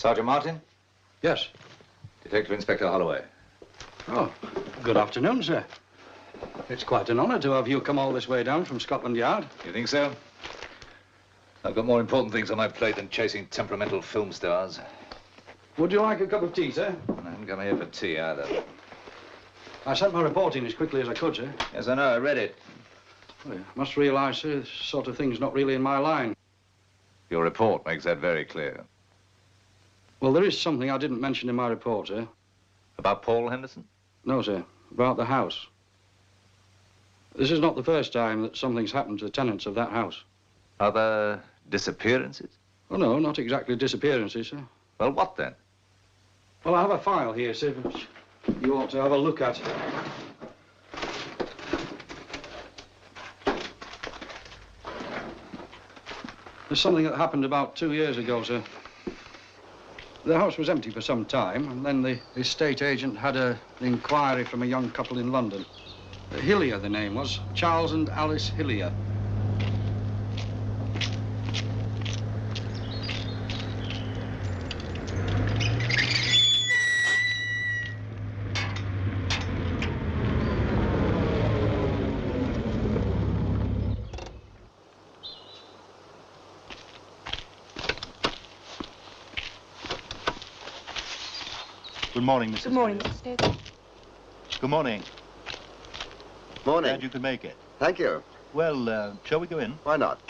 Sergeant Martin? Yes. Detective Inspector Holloway. Oh, good afternoon, sir. It's quite an honor to have you come all this way down from Scotland Yard. You think so? I've got more important things on my plate than chasing temperamental film stars. Would you like a cup of tea, sir? I haven't come here for tea either. I sent my report in as quickly as I could, sir. Yes, I know. I read it. Well, you must realize, sir, this sort of thing's not really in my line. Your report makes that very clear. Well, there is something I didn't mention in my report, sir. About Paul Henderson? No, sir. About the house. This is not the first time that something's happened to the tenants of that house. Other disappearances? Oh, no, not exactly disappearances, sir. Well, what then? Well, I have a file here, sir, which you ought to have a look at. There's something that happened about 2 years ago, sir. The house was empty for some time, and then the estate agent had an inquiry from a young couple in London. Hillier, the name was. Charles and Alice Hillier. Good morning, Mrs. Good morning, Hillier. Mr. Stokes. Good morning. Morning. Glad you could make it. Thank you. Well, shall we go in? Why not?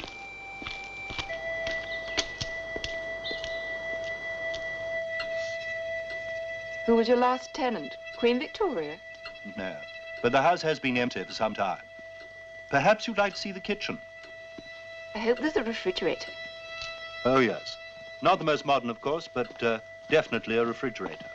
Who was your last tenant? Queen Victoria? No. But the house has been empty for some time. Perhaps you'd like to see the kitchen. I hope there's a refrigerator. Oh, yes. Not the most modern, of course, but definitely a refrigerator.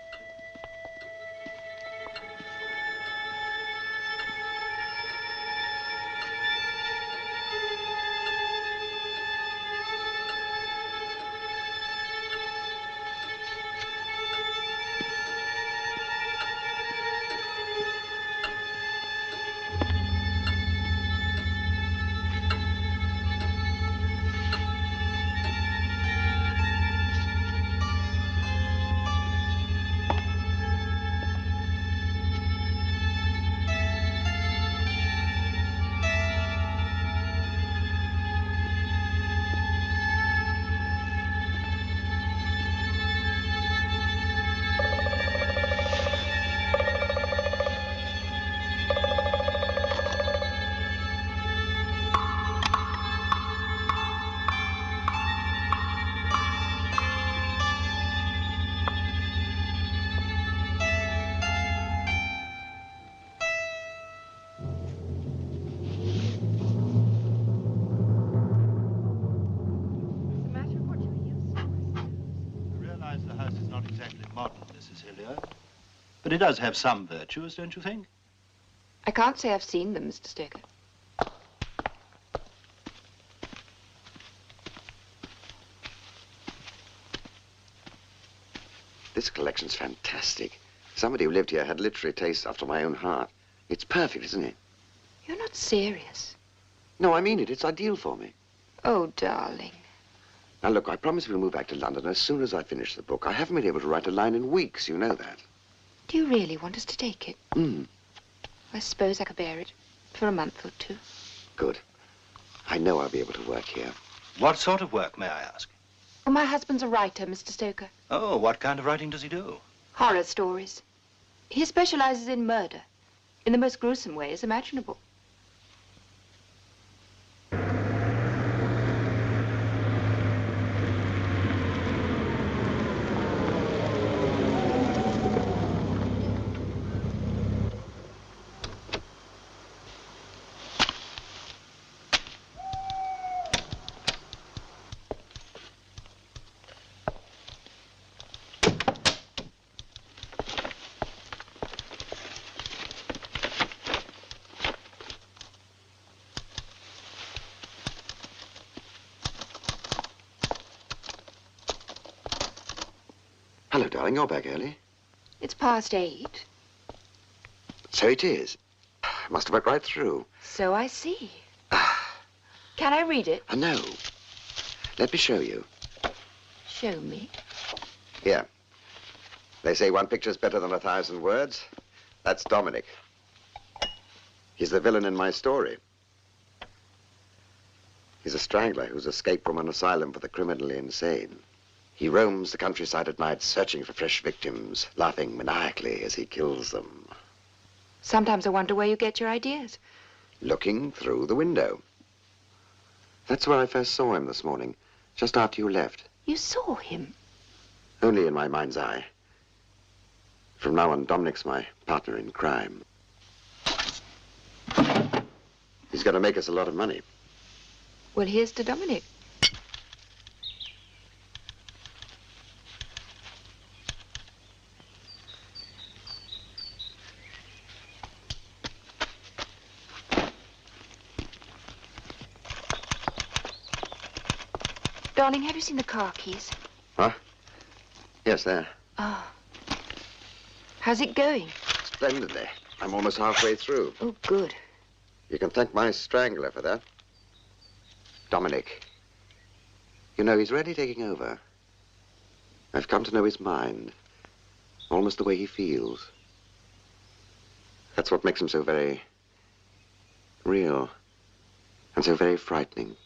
But it does have some virtues, don't you think? I can't say I've seen them, Mr. Stoker. This collection's fantastic. Somebody who lived here had literary taste after my own heart. It's perfect, isn't it? You're not serious. No, I mean it. It's ideal for me. Oh, darling. Now, look, I promise we'll move back to London as soon as I finish the book. I haven't been able to write a line in weeks, you know that. Do you really want us to take it? I suppose I could bear it for a month or two. Good. I know I'll be able to work here. What sort of work, may I ask? Well, my husband's a writer, Mr. Stoker. Oh, what kind of writing does he do? Horror stories. He specializes in murder, in the most gruesome ways imaginable. Hello, darling. You're back early. It's past 8. So it is. Must have worked right through. So I see. Can I read it? No. Let me show you. Show me. Here. They say one picture's better than 1,000 words. That's Dominic. He's the villain in my story. He's a strangler who's escaped from an asylum for the criminally insane. He roams the countryside at night searching for fresh victims, laughing maniacally as he kills them. Sometimes I wonder where you get your ideas. Looking through the window. That's where I first saw him this morning, just after you left. You saw him? Only in my mind's eye. From now on, Dominic's my partner in crime. He's going to make us a lot of money. Well, here's to Dominic. Darling, have you seen the car keys? Huh? Yes, there. Oh. How's it going? Splendidly. I'm almost halfway through. Oh, good. You can thank my strangler for that. Dominic. You know, he's really taking over. I've come to know his mind. Almost the way he feels. That's what makes him so very real and so very frightening.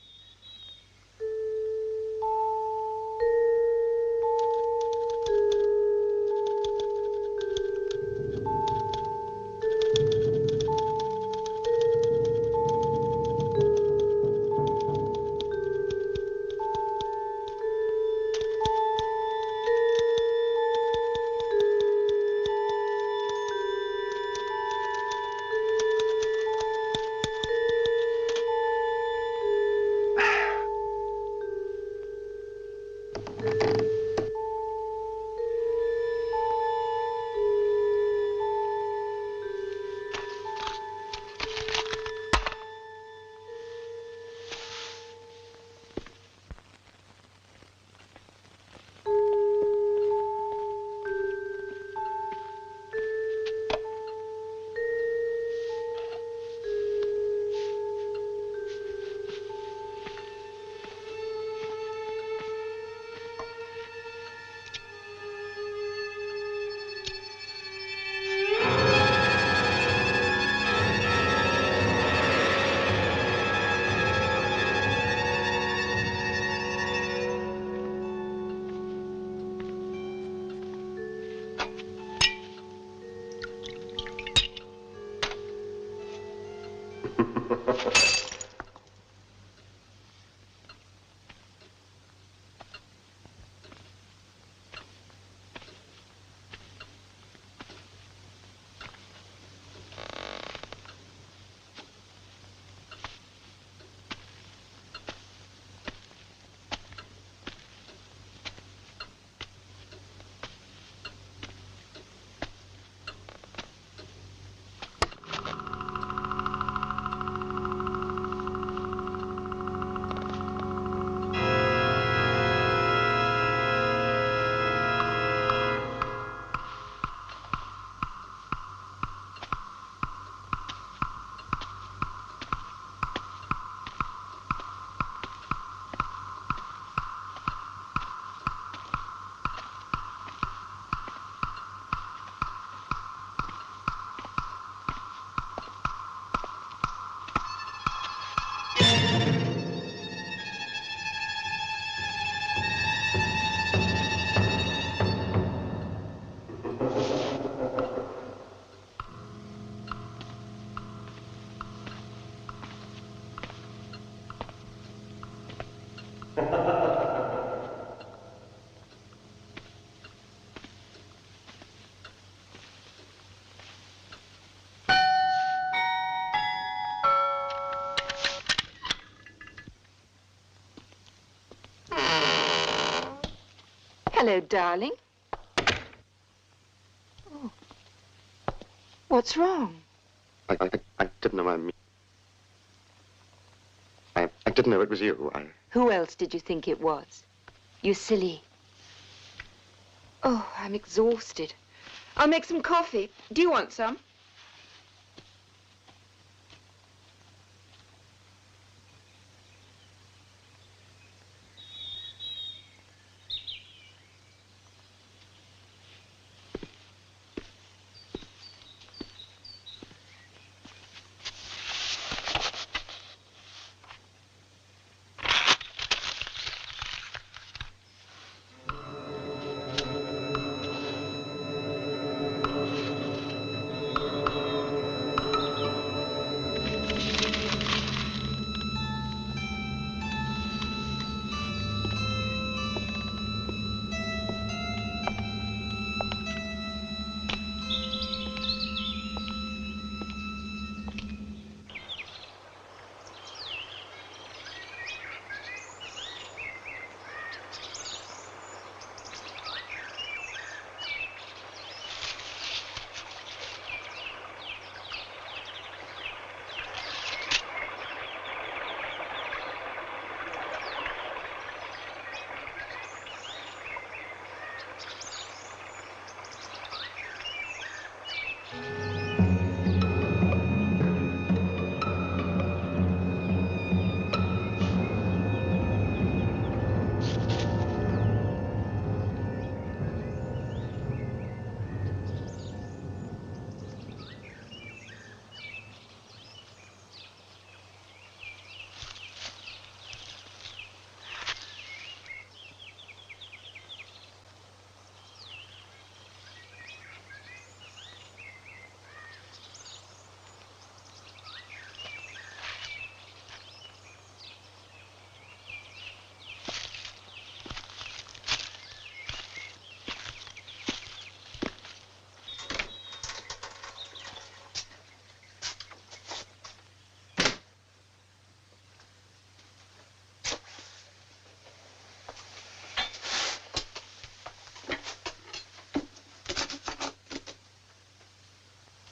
Hello, darling. Oh. What's wrong? I didn't know I didn't know it was you. Who else did you think it was? You silly. Oh, I'm exhausted. I'll make some coffee. Do you want some?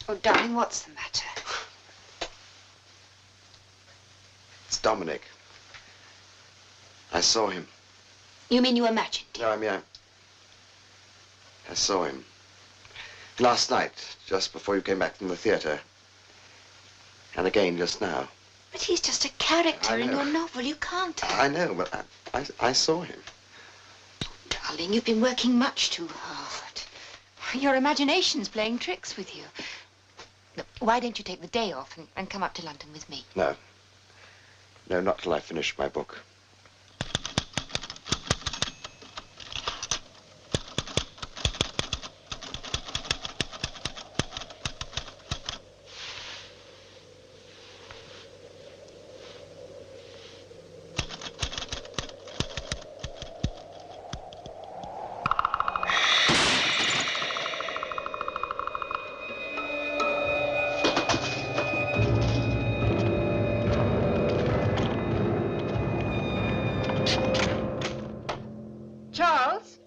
Oh, darling, what's the matter? It's Dominic. I saw him. You mean you imagined it? No, I mean, I saw him. Last night, just before you came back from the theater. And again just now. But he's just a character in know. your novel. You can't. I know, but I saw him. Darling, you've been working much too hard. Your imagination's playing tricks with you. Look, why don't you take the day off and come up to London with me? No. No, not till I finish my book. Charles?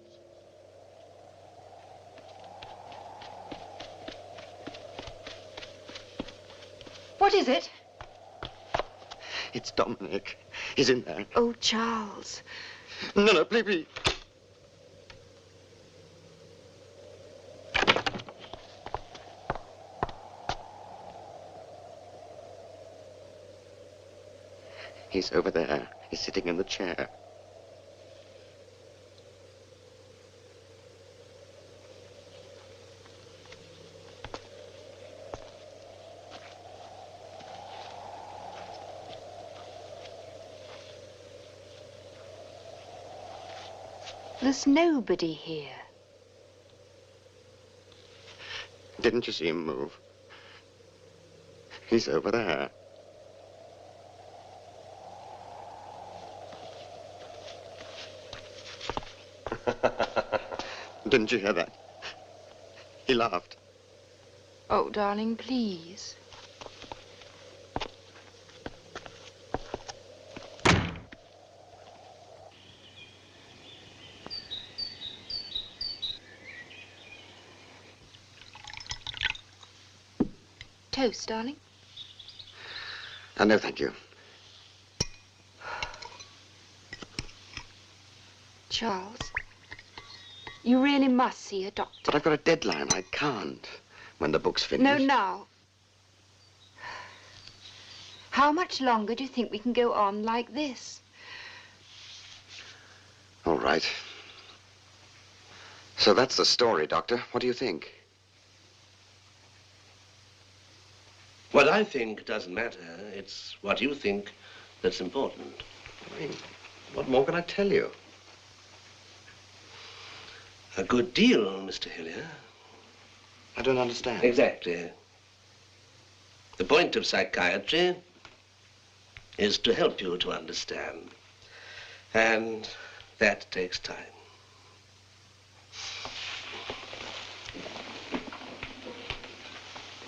What is it? It's Dominic. He's in there. Oh, Charles. No, please, please. He's over there. He's sitting in the chair. There's nobody here. Didn't you see him move? He's over there. Didn't you hear that? He laughed. Oh, darling, please. Toast, darling? No, thank you. Charles, you really must see a doctor. But I've got a deadline. I can't. When the book's finished. No, now. How much longer do you think we can go on like this? All right. So that's the story, Doctor. What do you think? What I think doesn't matter. It's what you think that's important. I mean, what more can I tell you? A good deal, Mr. Hillier. I don't understand. Exactly. The point of psychiatry is to help you to understand. And that takes time.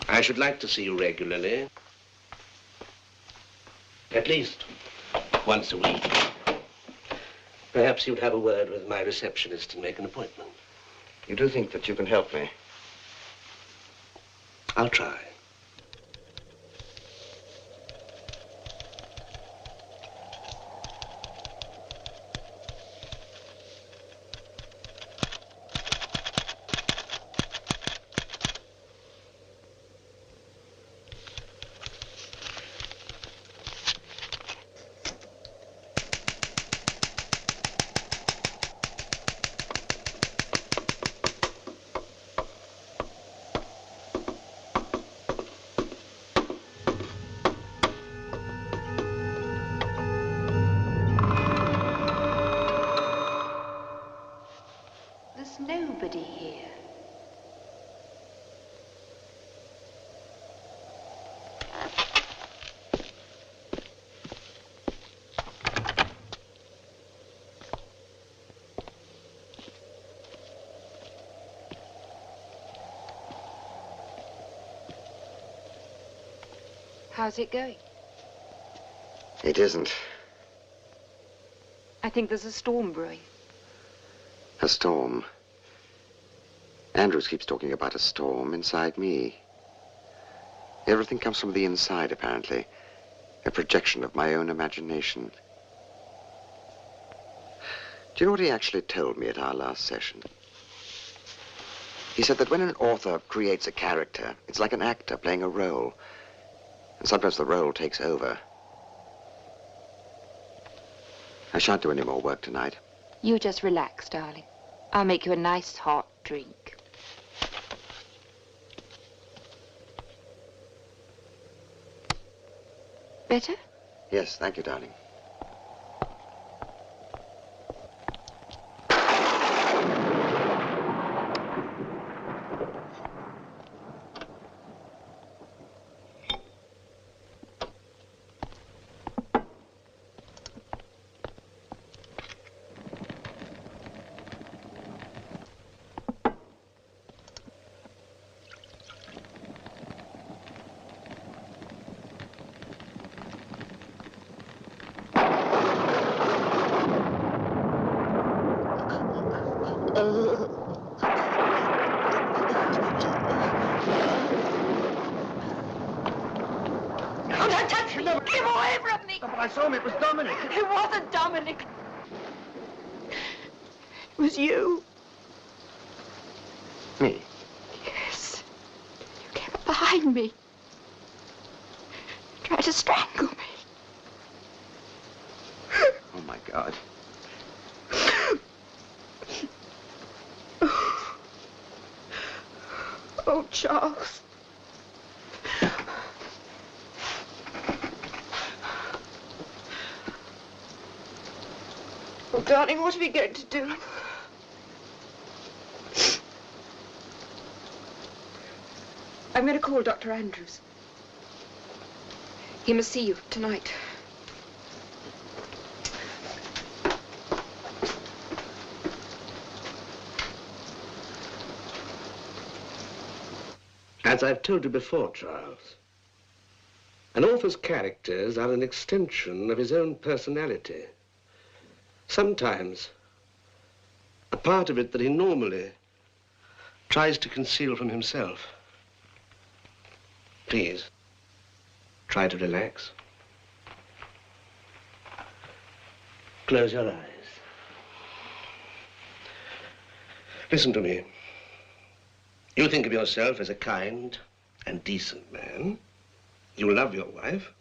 I should like to see you regularly. At least once a week. Perhaps you'd have a word with my receptionist and make an appointment. You do think that you can help me? I'll try. There's nobody here. How's it going? It isn't. I think there's a storm brewing. A storm. Andrews keeps talking about a storm inside me. Everything comes from the inside, apparently. A projection of my own imagination. Do you know what he actually told me at our last session? He said that when an author creates a character, it's like an actor playing a role. And sometimes the role takes over. I shan't do any more work tonight. You just relax, darling. I'll make you a nice hot drink. Better? Yes, thank you, darling. Don't touch me! Keep away from me! But I saw him, it was Dominic. It wasn't Dominic. It was you. Me? Yes. You came up behind me. Tried to strangle me. Oh, my God. Oh, Charles. Oh, darling, what are we going to do? I'm going to call Dr. Andrews. He must see you tonight. As I've told you before, Charles, an author's characters are an extension of his own personality. Sometimes, a part of it that he normally tries to conceal from himself. Please, try to relax. Close your eyes. Listen to me. You think of yourself as a kind and decent man. You love your wife,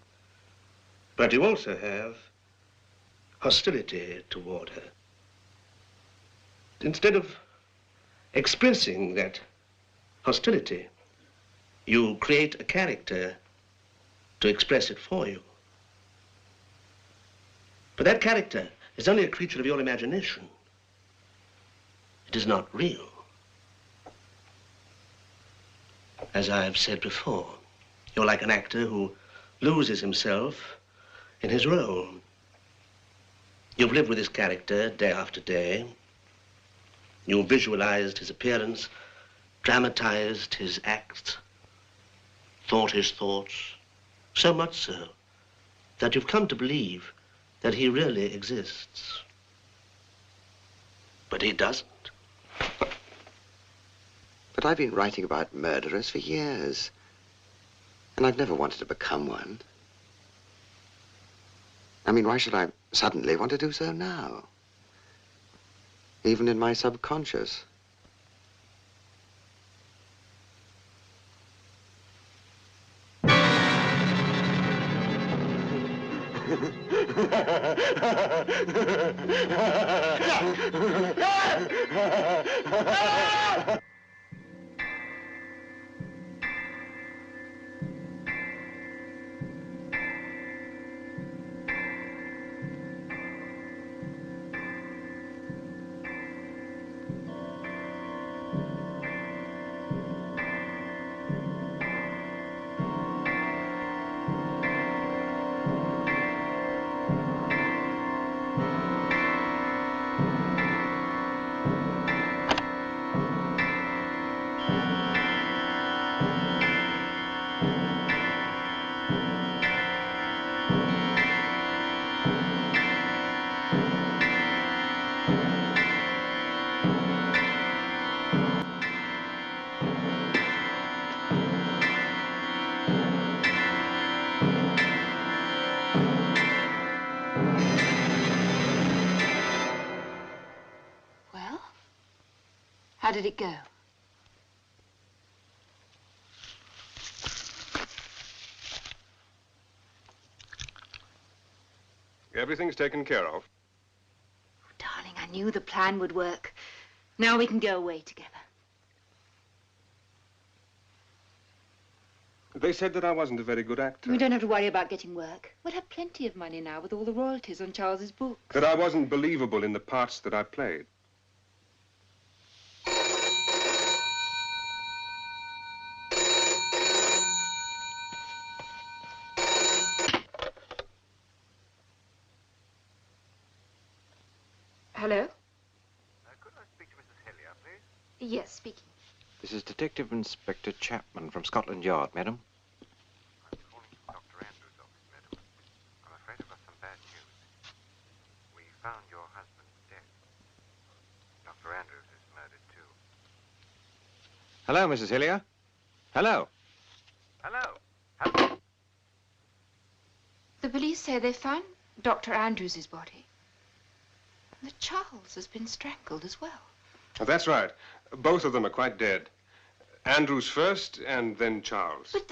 but you also have hostility toward her. Instead of expressing that hostility, you create a character to express it for you. But that character is only a creature of your imagination. It is not real. As I have said before, you're like an actor who loses himself in his role. You've lived with his character day after day. You've visualized his appearance, dramatized his acts, thought his thoughts, so much so that you've come to believe that he really exists. But he doesn't. But I've been writing about murderers for years, and I've never wanted to become one. I mean, why should I suddenly want to do so now? Even in my subconscious. Well, how did it go? Everything's taken care of. Oh, darling, I knew the plan would work. Now we can go away together. They said that I wasn't a very good actor. We don't have to worry about getting work. We'll have plenty of money now with all the royalties on Charles's books. That I wasn't believable in the parts that I played. Hello? Could I speak to Mrs. Hillier, please? Yes, speaking. This is Detective Inspector Chapman from Scotland Yard, madam. I'm calling from Dr. Andrews' office, madam. I'm afraid I've got some bad news. We found your husband dead. Dr. Andrews is murdered, too. Hello, Mrs. Hillier. Hello. Hello. Hello. The police say they found Dr. Andrews' body. And that Charles has been strangled as well. Oh, that's right. Both of them are quite dead. Andrews first, and then Charles. But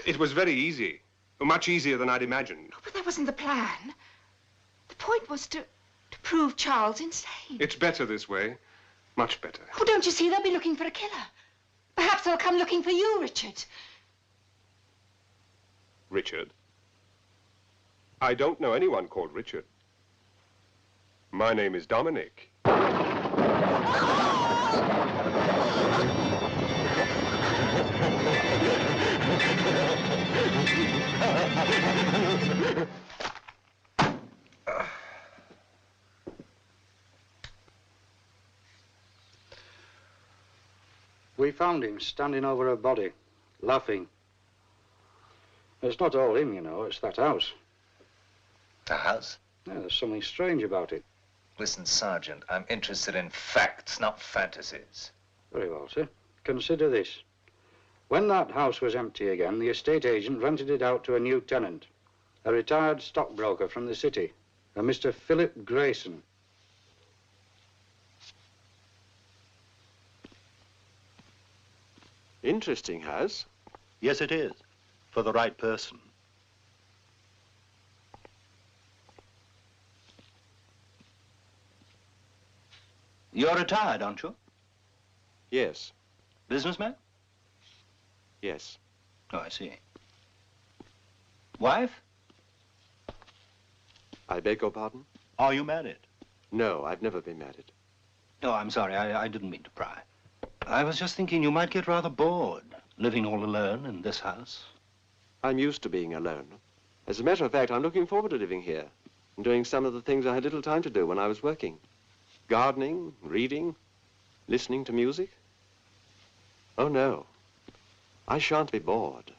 It was very easy. Much easier than I'd imagined. Oh, but that wasn't the plan. The point was to prove Charles insane. It's better this way. Much better. Oh, don't you see? They'll be looking for a killer. Perhaps they'll come looking for you, Richard. Richard? I don't know anyone called Richard. My name is Dominic. We found him standing over her body, laughing. It's not all him, you know, it's that house. The house? Yeah, there's something strange about it. Listen, Sergeant, I'm interested in facts, not fantasies. Very well, sir. Consider this. When that house was empty again, the estate agent rented it out to a new tenant, a retired stockbroker from the city, a Mr. Philip Grayson. Interesting house. Yes, it is. For the right person. You're retired, aren't you? Yes. Businessman? Yes. Oh, I see. Wife? I beg your pardon? Are you married? No, I've never been married. Oh, I'm sorry. I didn't mean to pry. I was just thinking you might get rather bored living all alone in this house. I'm used to being alone. As a matter of fact, I'm looking forward to living here and doing some of the things I had little time to do when I was working. Gardening, reading, listening to music. Oh, no. I shan't be bored.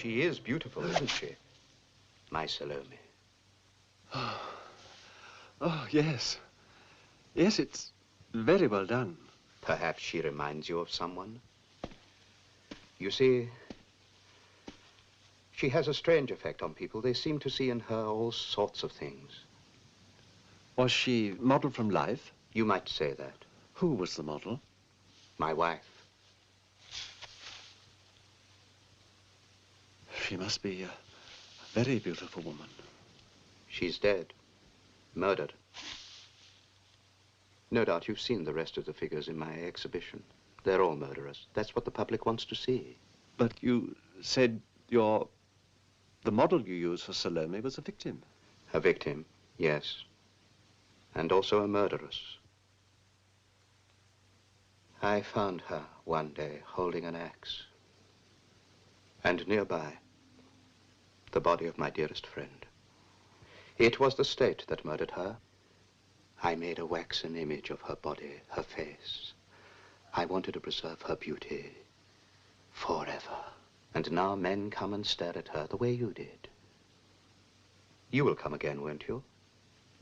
She is beautiful, isn't she? My Salome. Oh, yes. Yes, it's very well done. Perhaps she reminds you of someone. You see, she has a strange effect on people. They seem to see in her all sorts of things. Was she model from life? You might say that. Who was the model? My wife. She must be a very beautiful woman. She's dead. Murdered. No doubt you've seen the rest of the figures in my exhibition. They're all murderers. That's what the public wants to see. But you said the model you used for Salome was a victim. A victim, yes. And also a murderess. I found her one day holding an axe. And nearby, the body of my dearest friend. It was the state that murdered her. I made a waxen image of her body, her face. I wanted to preserve her beauty forever. And now men come and stare at her the way you did. You will come again, won't you?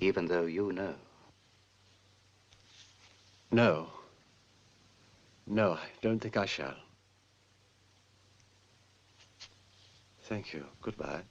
Even though you know. No. No, I don't think I shall. Thank you. Goodbye.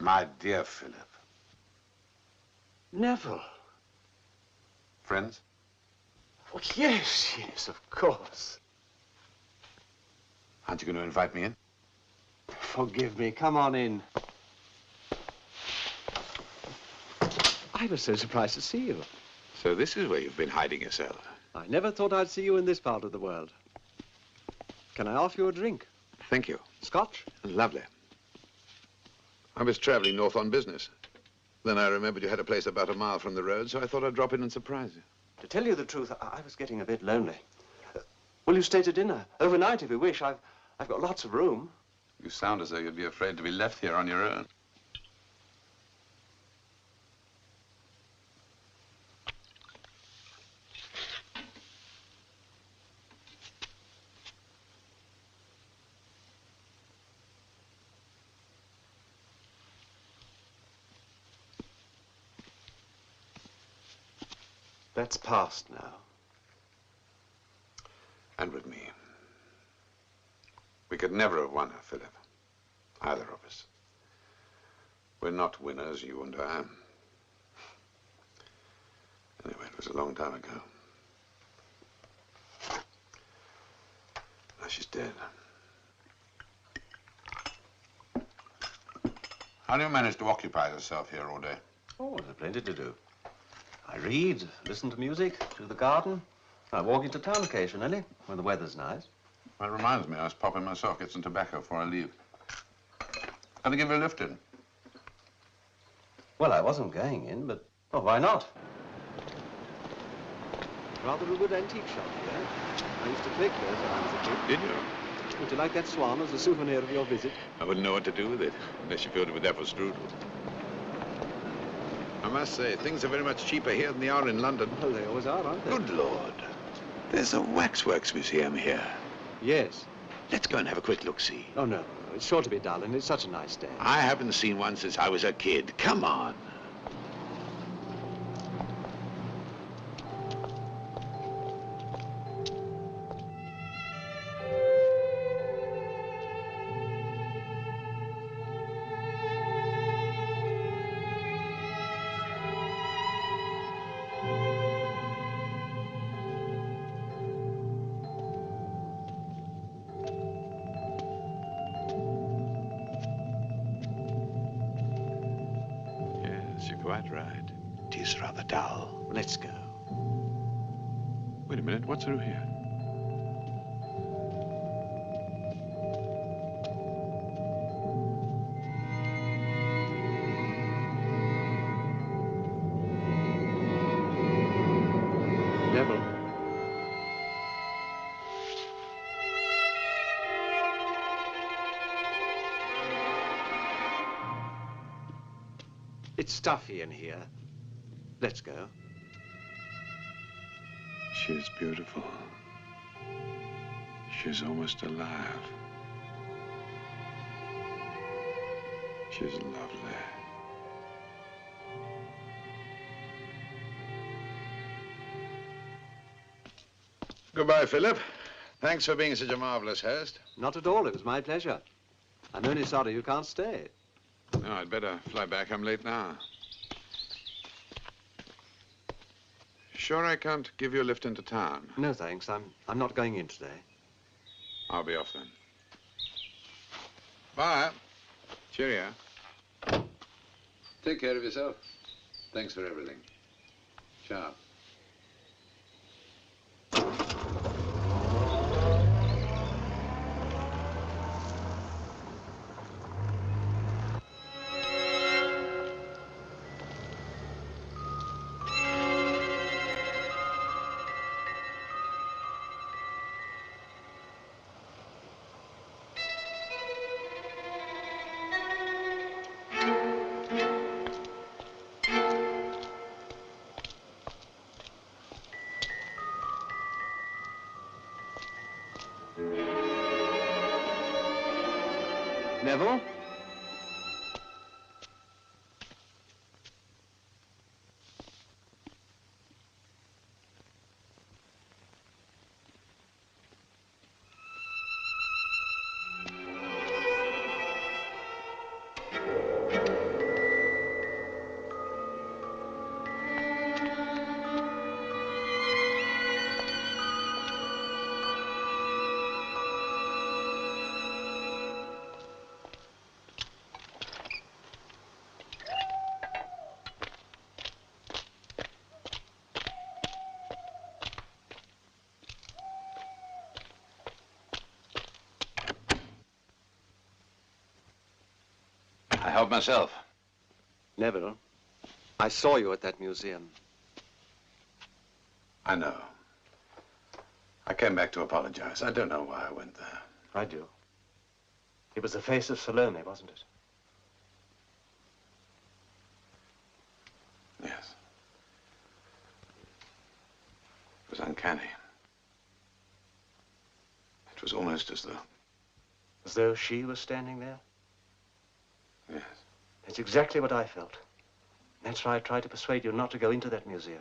My dear Philip. Neville. Friends? Oh, yes, yes, of course. Aren't you going to invite me in? Forgive me. Come on in. I was so surprised to see you. So this is where you've been hiding yourself. I never thought I'd see you in this part of the world. Can I offer you a drink? Thank you. Scotch? Lovely. I was traveling north on business. Then I remembered you had a place about a mile from the road, so I thought I'd drop in and surprise you. To tell you the truth, I was getting a bit lonely. Will you stay to dinner? Overnight, if you wish. I've got lots of room. You sound as though you'd be afraid to be left here on your own. That's past now. And with me. We could never have won her, Philip. Either of us. We're not winners, you and I. Anyway, it was a long time ago. Now she's dead. How do you manage to occupy yourself here all day? Oh, there's plenty to do. I read, listen to music, do the garden. I walk into town occasionally when the weather's nice. That reminds me, I was popping myself, get some tobacco before I leave. Can I give you a lift in? Well, I wasn't going in, but, oh, why not? Rather a good antique shop here. I used to collect those when I was a kid. Did you? Would you like that swan as a souvenir of your visit? I wouldn't know what to do with it, unless you filled it with apple strudel. I must say, things are very much cheaper here than they are in London. Well, they always are, aren't they? Good Lord. There's a waxworks museum here. Yes. Let's go and have a quick look-see. Oh, no. It's sure to be dull, and it's such a nice day. I haven't seen one since I was a kid. Come on. You're quite right. It is rather dull. Let's go. Wait a minute, what's through here? Neville. It's stuffy in here. Let's go. She's beautiful. She's almost alive. She's lovely. Goodbye, Philip. Thanks for being such a marvelous host. Not at all. It was my pleasure. I'm only sorry you can't stay. No, I'd better fly back. I'm late now. Sure I can't give you a lift into town? No, thanks. I'm not going in today. I'll be off then. Bye. Cheerio. Take care of yourself. Thanks for everything. Ciao. Neville? I help myself. Neville, I saw you at that museum. I know. I came back to apologize. I don't know why I went there. I do. It was the face of Salome, wasn't it? Yes. It was uncanny. It was almost as though... As though she was standing there? Yes. That's exactly what I felt. That's why I tried to persuade you not to go into that museum.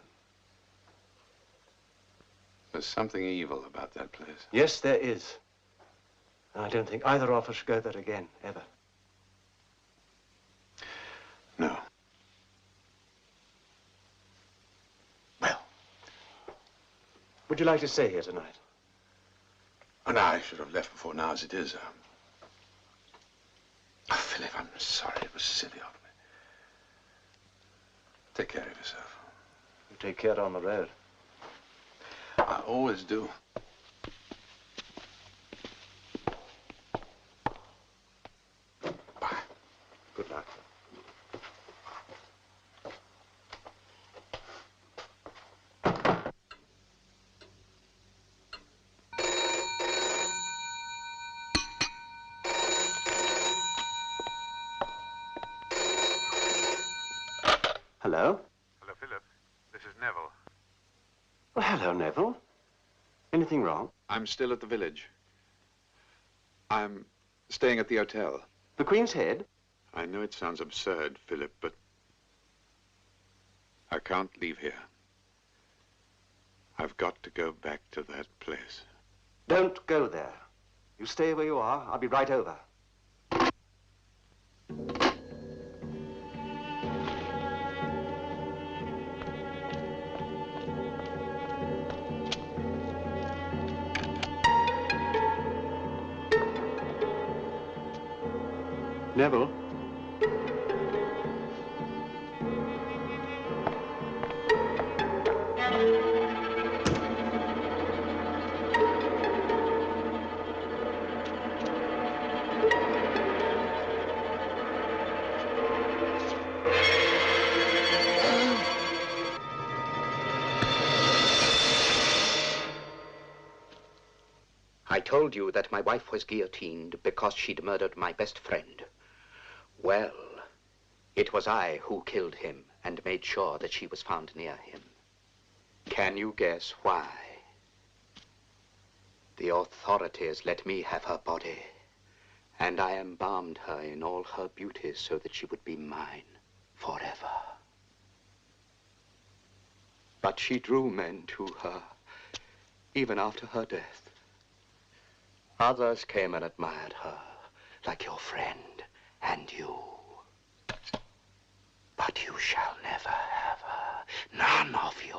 There's something evil about that place. Yes, there is. I don't think either of us should go there again, ever. No. Well, would you like to stay here tonight? Oh, no, I should have left before now as it is. Oh, Philip, I'm sorry. It was silly of me. Take care of yourself. You take care on the road. I always do. Bye. Good luck. Hello? Hello, Philip. This is Neville. Well, hello, Neville. Anything wrong? I'm still at the village. I'm staying at the hotel. The Queen's Head? I know it sounds absurd, Philip, but I can't leave here. I've got to go back to that place. Don't go there. You stay where you are. I'll be right over. Neville? I told you that my wife was guillotined because she'd murdered my best friend. Well, it was I who killed him and made sure that she was found near him. Can you guess why? The authorities let me have her body, and I embalmed her in all her beauty so that she would be mine forever. But she drew men to her, even after her death. Others came and admired her, like your friend and you. But you shall never have her, none of you.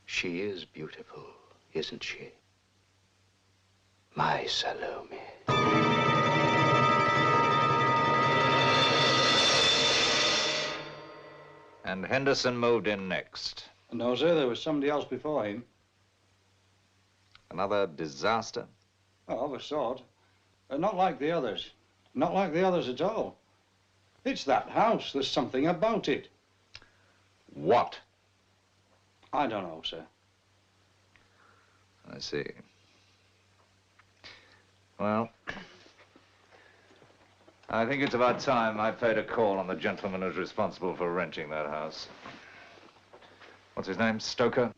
She is beautiful, isn't she? My Salome. And Henderson moved in next. No, sir, there was somebody else before him. Another disaster? Oh, of a sort. Not like the others. Not like the others at all. It's that house. There's something about it. What? I don't know, sir. I see. Well, I think it's about time I paid a call on the gentleman who's responsible for renting that house. What's his name? Stoker?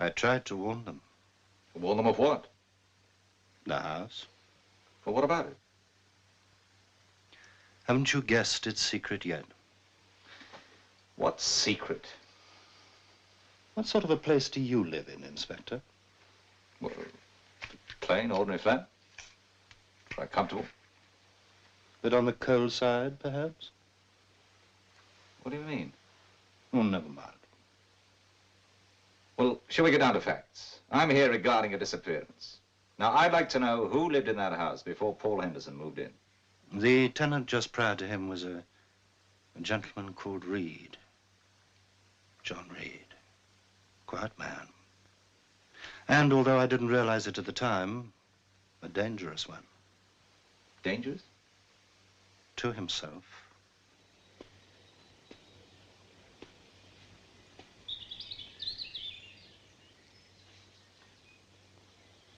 I tried to warn them. Warn them of what? The house. Well, what about it? Haven't you guessed its secret yet? What secret? What sort of a place do you live in, Inspector? Well, plain, ordinary flat. Quite comfortable. Bit on the cold side, perhaps? What do you mean? Oh, never mind. Well, shall we get down to facts? I'm here regarding a disappearance. Now, I'd like to know who lived in that house before Paul Henderson moved in. The tenant just prior to him was a gentleman called Reed. John Reed. Quiet man. And although I didn't realize it at the time, a dangerous one. Dangerous? To himself.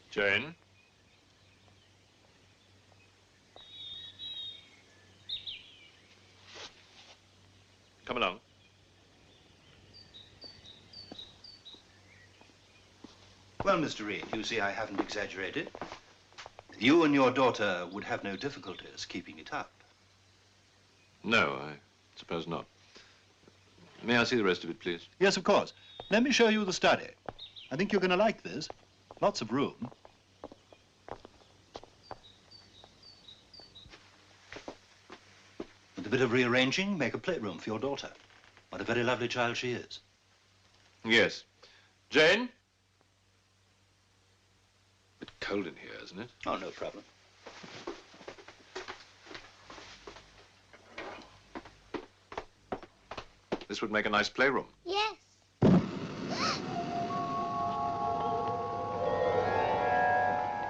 Jane? Come along. Well, Mr. Reed, you see I haven't exaggerated. You and your daughter would have no difficulties keeping it up. No, I suppose not. May I see the rest of it, please? Yes, of course. Let me show you the study. I think you're going to like this. Lots of room. With a bit of rearranging, make a playroom for your daughter. What a very lovely child she is. Yes. Jane? Bit cold in here, isn't it? Oh, no problem. This would make a nice playroom. Yes.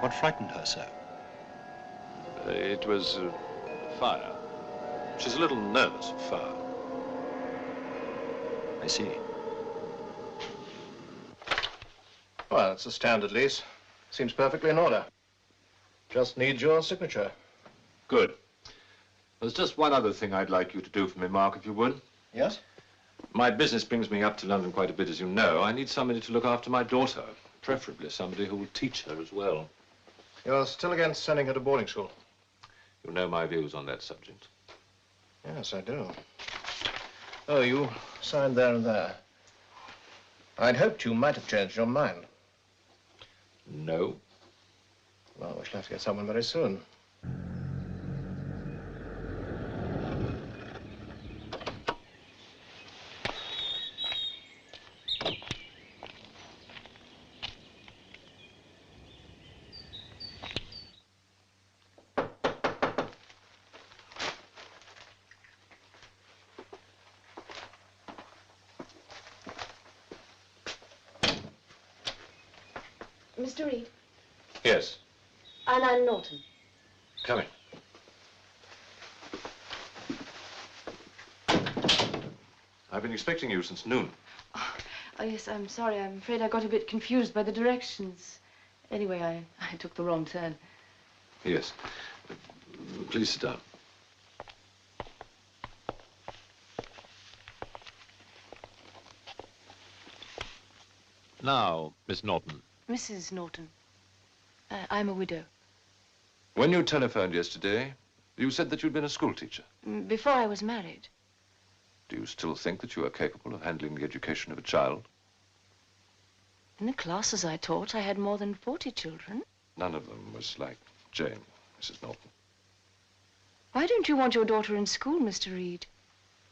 What frightened her so? It was fire. She's a little nervous of fire. I see. Well, it's a standard lease. Seems perfectly in order. Just needs your signature. Good. There's just one other thing I'd like you to do for me, Mark, if you would. Yes? My business brings me up to London quite a bit, as you know. I need somebody to look after my daughter, preferably somebody who will teach her as well. You're still against sending her to boarding school? You know my views on that subject. Yes, I do. Oh, you signed there and there. I'd hoped you might have changed your mind. No. Well, we shall have to get someone very soon. Mr. Reed, Yes. I'm Norton. Come in. I've been expecting you since noon. Oh, yes, I'm sorry. I'm afraid I got a bit confused by the directions. Anyway, I took the wrong turn. Yes. Please sit down. Now, Miss Norton. Mrs. Norton. I'm a widow. When you telephoned yesterday, you said that you'd been a schoolteacher. Before I was married. Do you still think that you are capable of handling the education of a child? In the classes I taught, I had more than 40 children. None of them was like Jane, Mrs. Norton. Why don't you want your daughter in school, Mr. Reed?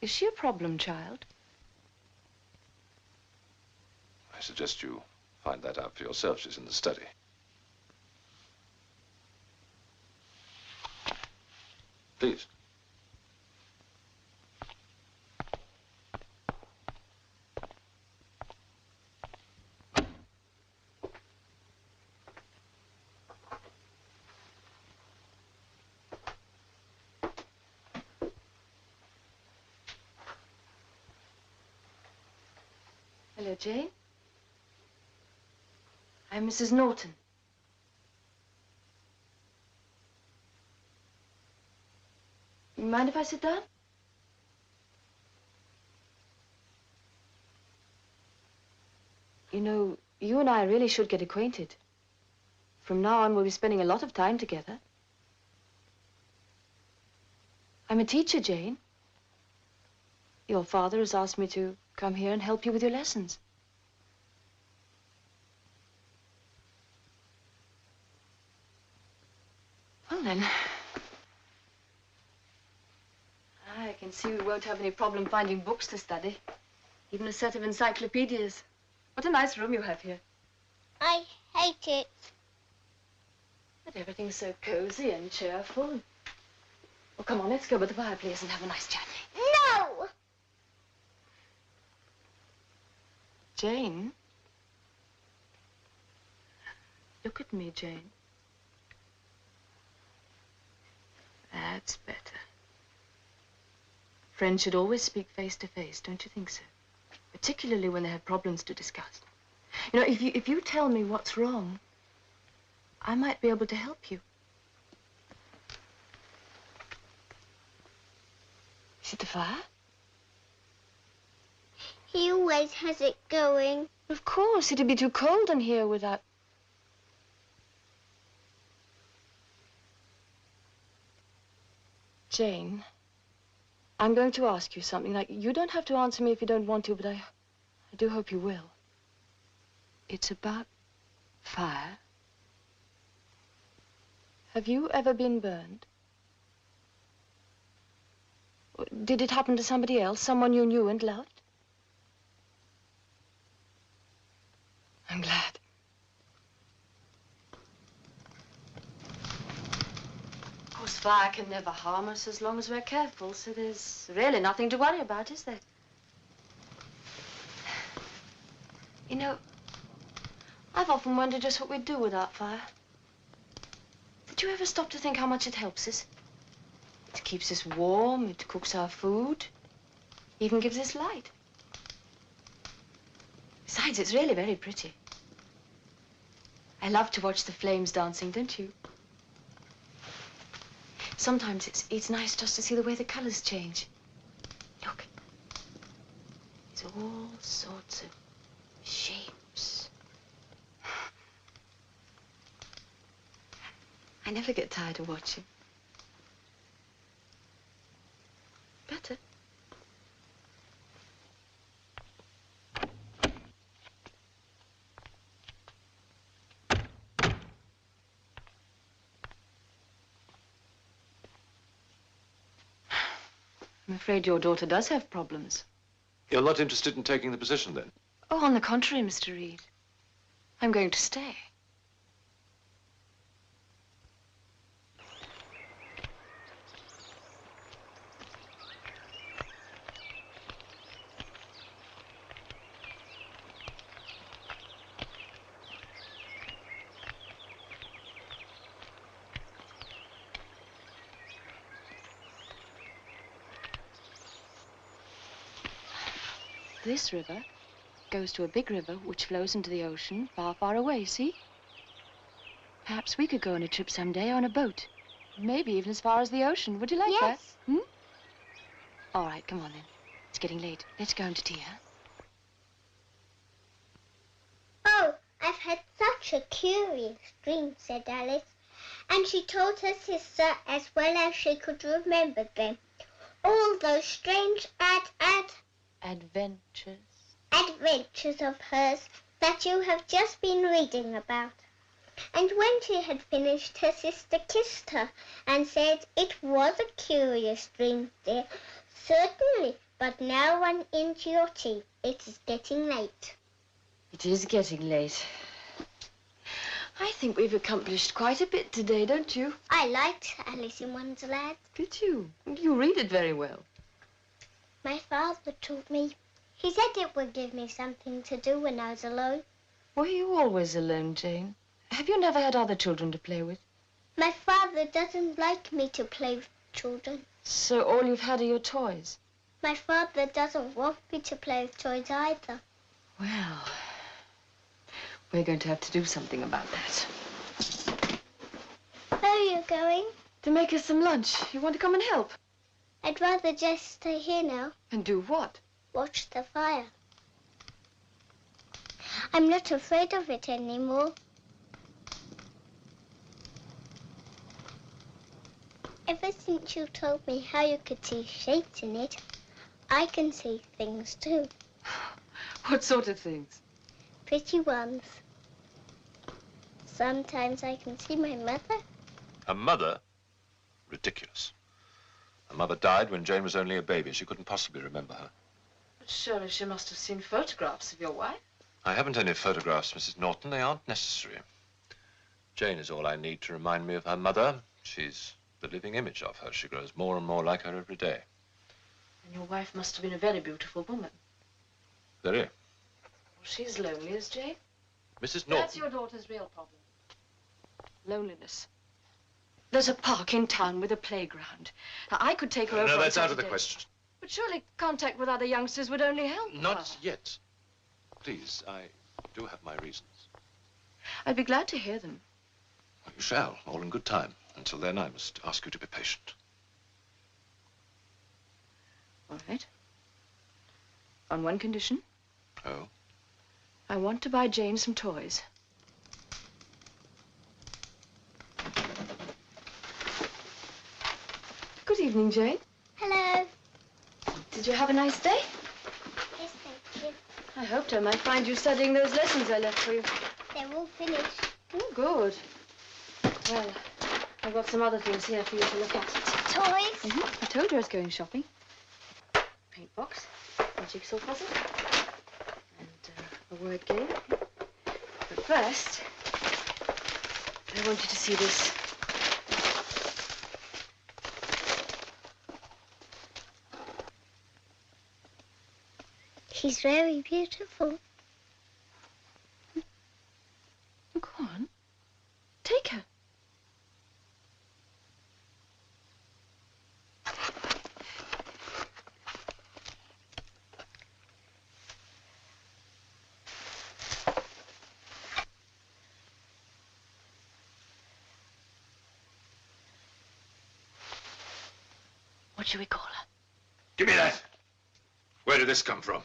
Is she a problem child? I suggest you find that out for yourself. She's in the study. Please. Hello, Jane. I'm Mrs. Norton. You mind if I sit down? You know, you and I really should get acquainted. From now on, we'll be spending a lot of time together. I'm a teacher, Jane. Your father has asked me to come here and help you with your lessons. Well, then. I can see we won't have any problem finding books to study. Even a set of encyclopedias. What a nice room you have here. I hate it. But everything's so cozy and cheerful. Well, come on, let's go by the fireplace and have a nice chat. No! Jane? Look at me, Jane. That's better. Friends should always speak face to face, don't you think so? Particularly when they have problems to discuss. You know, if you tell me what's wrong, I might be able to help you. Is it the fire? He always has it going. Of course, it'd be too cold in here without... Jane, I'm going to ask you something. Like, you don't have to answer me if you don't want to, but I do hope you will. It's about fire. Have you ever been burned? Did it happen to somebody else, someone you knew and loved? I'm glad. Of course, fire can never harm us as long as we're careful, so there's really nothing to worry about, is there? You know, I've often wondered just what we'd do without fire. Did you ever stop to think how much it helps us? It keeps us warm, it cooks our food, even gives us light. Besides, it's really very pretty. I love to watch the flames dancing, don't you? Sometimes it's nice just to see the way the colors change. Look. It's all sorts of shapes. I never get tired of watching. Better. I'm afraid your daughter does have problems. You're not interested in taking the position, then? Oh, on the contrary, Mr. Reed. I'm going to stay. This river goes to a big river which flows into the ocean far, far away, see? Perhaps we could go on a trip someday on a boat. Maybe even as far as the ocean. Would you like that? Hmm? All right, come on then. It's getting late. Let's go home to tea, huh? Oh, I've had such a curious dream, said Alice. And she told her sister as well as she could remember them. All those strange adventures of hers that you have just been reading about. And when she had finished, her sister kissed her and said it was a curious dream, dear. Certainly, but now run into your tea. It is getting late. It is getting late. I think we've accomplished quite a bit today, don't you? I liked Alice in Wonderland. Did you? You read it very well. My father taught me. He said it would give me something to do when I was alone. Were you always alone, Jane? Have you never had other children to play with? My father doesn't like me to play with children. So all you've had are your toys? My father doesn't want me to play with toys either. Well, we're going to have to do something about that. Where are you going? To make us some lunch. You want to come and help? I'd rather just stay here now. And do what? Watch the fire. I'm not afraid of it anymore. Ever since you told me how you could see shapes in it, I can see things too. What sort of things? Pretty ones. Sometimes I can see my mother. A mother? Ridiculous. Her mother died when Jane was only a baby. She couldn't possibly remember her. But surely she must have seen photographs of your wife. I haven't any photographs, Mrs. Norton. They aren't necessary. Jane is all I need to remind me of her mother. She's the living image of her. She grows more and more like her every day. And your wife must have been a very beautiful woman. Very. Well, she's lonely, is Jane? Mrs. Norton. That's your daughter's real problem. Loneliness. There's a park in town with a playground. Now, I could take her over No, on that's out of the Saturday. question. But surely contact with other youngsters would only help her. Not yet. Please, I do have my reasons. I'd be glad to hear them. You shall, all in good time. Until then, I must ask you to be patient. All right. On one condition. Oh? I want to buy Jane some toys. Good evening, Jane. Hello. Did you have a nice day? Yes, thank you. I hoped I might find you studying those lessons I left for you. They're all finished. Oh, good. Well, I've got some other things here for you to look at. Toys? I told you I was going shopping. Paint box, a jigsaw puzzle, and a word game. But first, I want you to see this. She's very beautiful. Go on. Take her. What should we call her? Give me that! Where did this come from?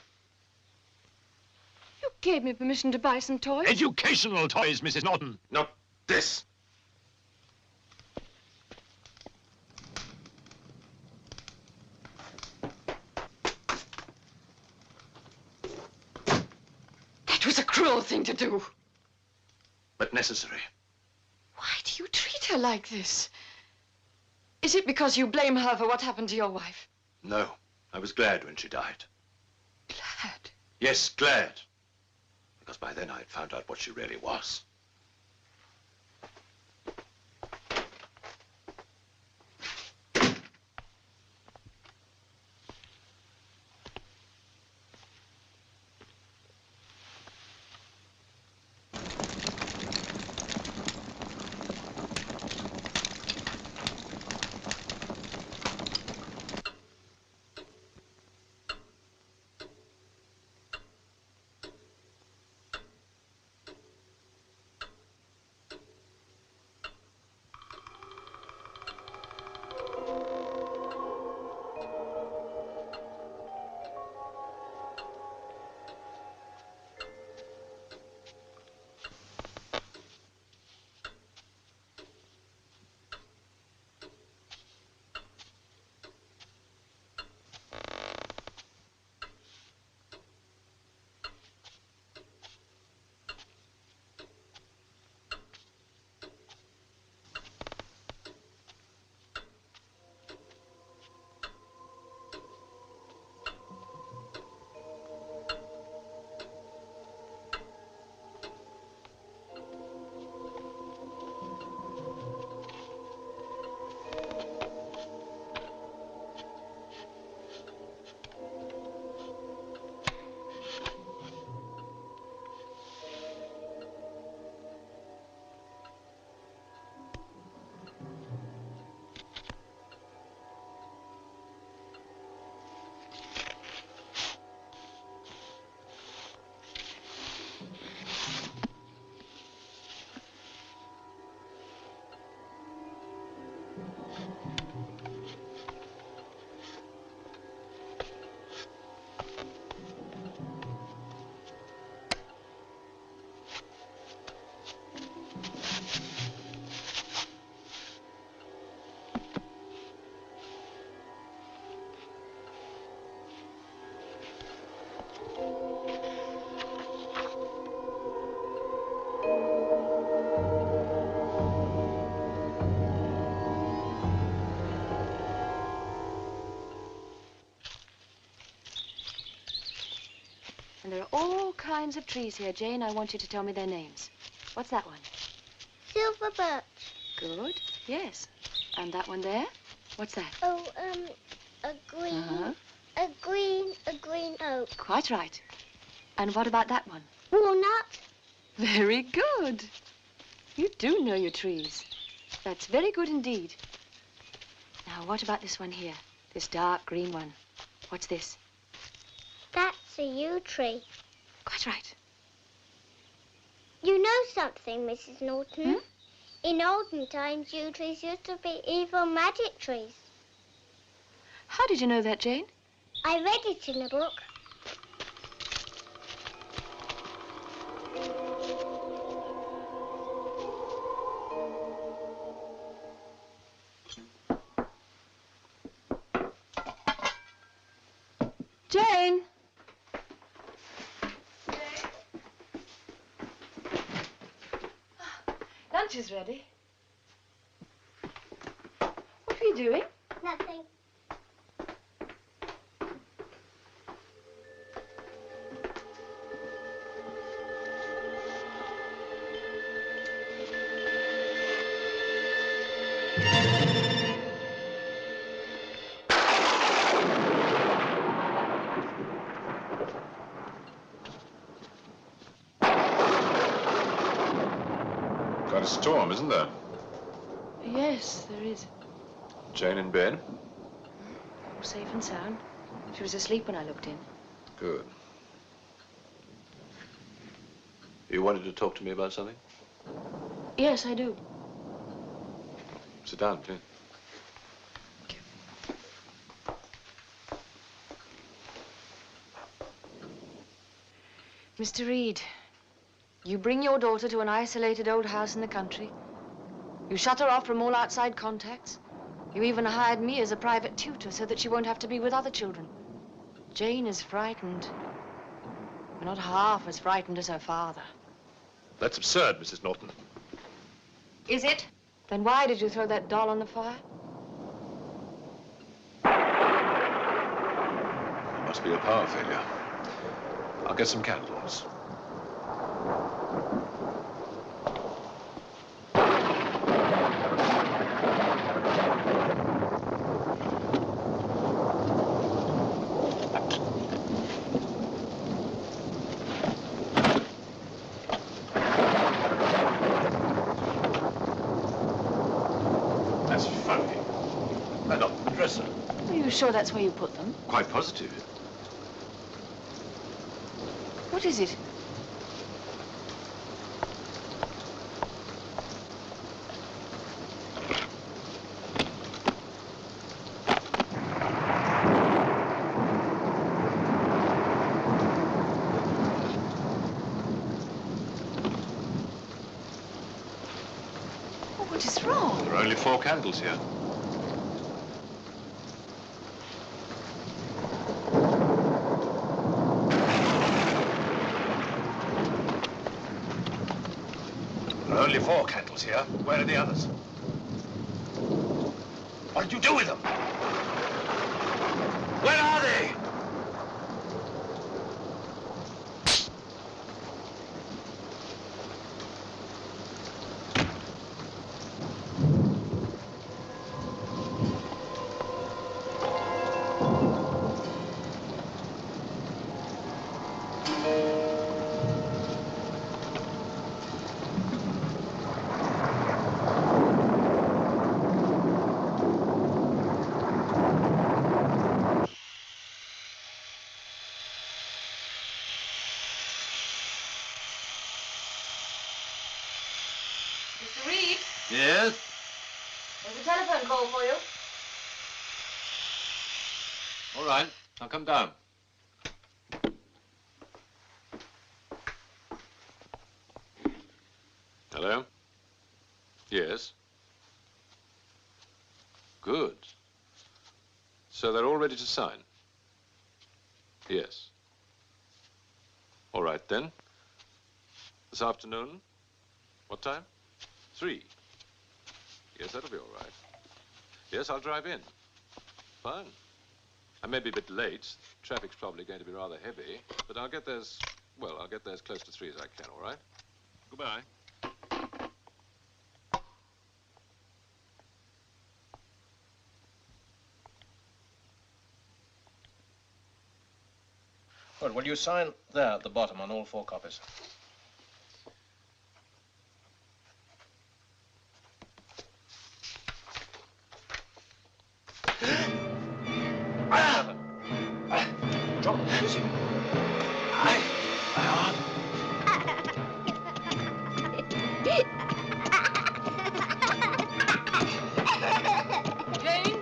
You gave me permission to buy some toys. Educational toys, Mrs. Norton. Not this. That was a cruel thing to do. But necessary. Why do you treat her like this? Is it because you blame her for what happened to your wife? No. I was glad when she died. Glad? Yes, glad. Because by then I had found out what she really was. And there are all kinds of trees here. Jane, I want you to tell me their names. What's that one? Silver birch. Good. Yes. And that one there? What's that? Oh, a green oak. Quite right. And what about that one? Walnut. Very good. You do know your trees. That's very good indeed. Now, what about this one here? This dark green one. What's this? That's a yew tree. Quite right. You know something, Mrs. Norton? In olden times, yew trees used to be evil magic trees. How did you know that, Jane? I read it in a book. Jane! Lunch is ready. What are you doing? Nothing. Quite a storm, isn't there? Yes, there is. Jane in bed? All safe and sound. She was asleep when I looked in. Good. You wanted to talk to me about something? Yes, I do. Sit down, please. Mr. Reed, you bring your daughter to an isolated old house in the country. You shut her off from all outside contacts. You even hired me as a private tutor so that she won't have to be with other children. Jane is frightened. But not half as frightened as her father. That's absurd, Mrs. Norton. Is it? Then why did you throw that doll on the fire? It must be a power failure. I'll get some candles. That's funny. They're not in the dresser. Are you sure that's where you put them? Quite positive. What is it? Oh, what is wrong? There are only 4 candles here. There are only 4 candles here. Where are the others? What did you do with them? Where are they? Mr. Reed, Yes? there's a telephone call for you. All right. I'll come down. Hello? Yes? Good. So they're all ready to sign? Yes. All right, then. This afternoon? What time? 3. Yes, that'll be all right. Yes, I'll drive in. Fine. I may be a bit late. Traffic's probably going to be rather heavy, but I'll get there as, well, I'll get there as close to 3 as I can, all right? Goodbye. Well, will you sign there at the bottom on all 4 copies? John, what is it? Jane?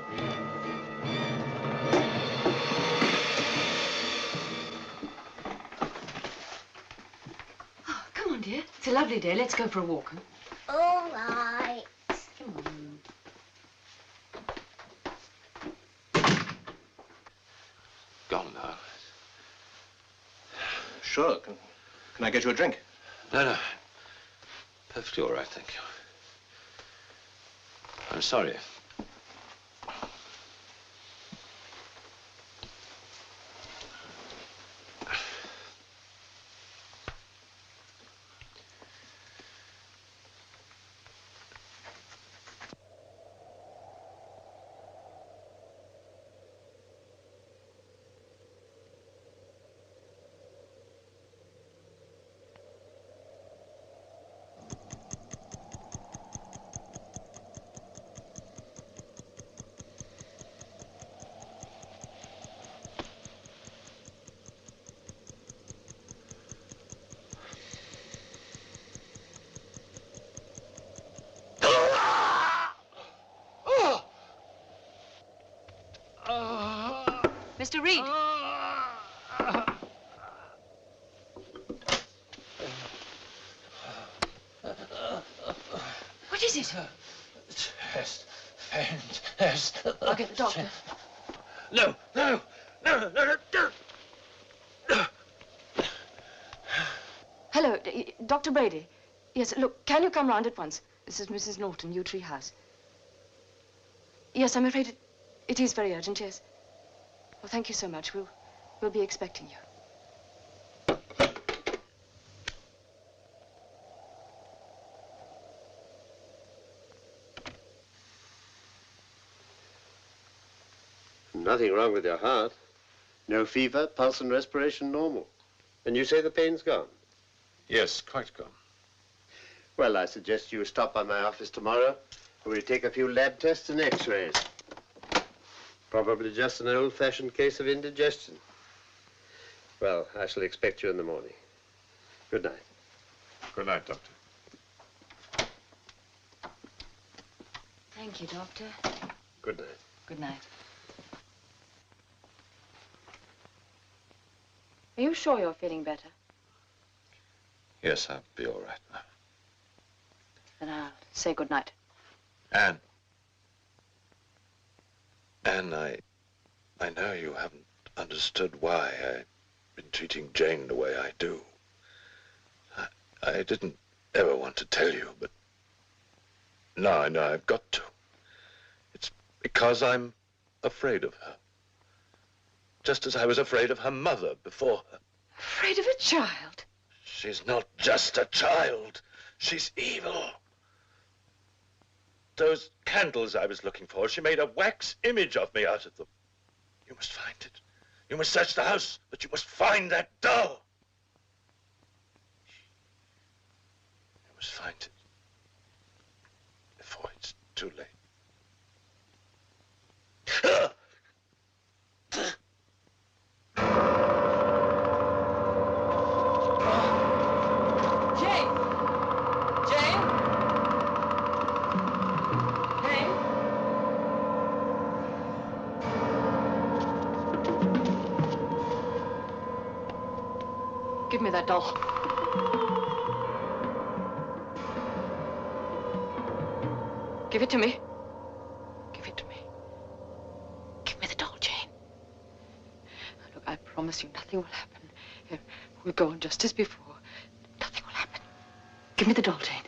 Oh, come on, dear. It's a lovely day. Let's go for a walk. Huh? All right. Come on. Gone now. Sure. Can I get you a drink? No. Perfectly all right, thank you. I'm sorry. Mr. Reed. What is it? Test. I'll get the doctor. No. Hello, Dr. Brady. Yes, look, can you come round at once? This is Mrs. Norton, Yew Tree House. Yes, I'm afraid it is very urgent, yes. Well, thank you so much. We'll be expecting you. Nothing wrong with your heart. No fever, pulse and respiration normal. And you say the pain's gone? Yes, quite gone. Well, I suggest you stop by my office tomorrow, and we'll take a few lab tests and x-rays. Probably just an old-fashioned case of indigestion. Well, I shall expect you in the morning. Good night. Good night, Doctor. Thank you, Doctor. Good night. Good night. Are you sure you're feeling better? Yes, I'll be all right now. Then I'll say good night. Anne, I know you haven't understood why I've been treating Jane the way I do. I didn't ever want to tell you, but now I know I've got to. It's because I'm afraid of her. Just as I was afraid of her mother before her. Afraid of a child? She's not just a child. She's evil. Those candles I was looking for, she made a wax image of me out of them. You must find it. You must search the house, but you must find that doll. You must find it before it's too late. Give me that doll. Give it to me. Give it to me. Give me the doll, Jane. Look, I promise you nothing will happen. We'll go on just as before. Nothing will happen. Give me the doll, Jane.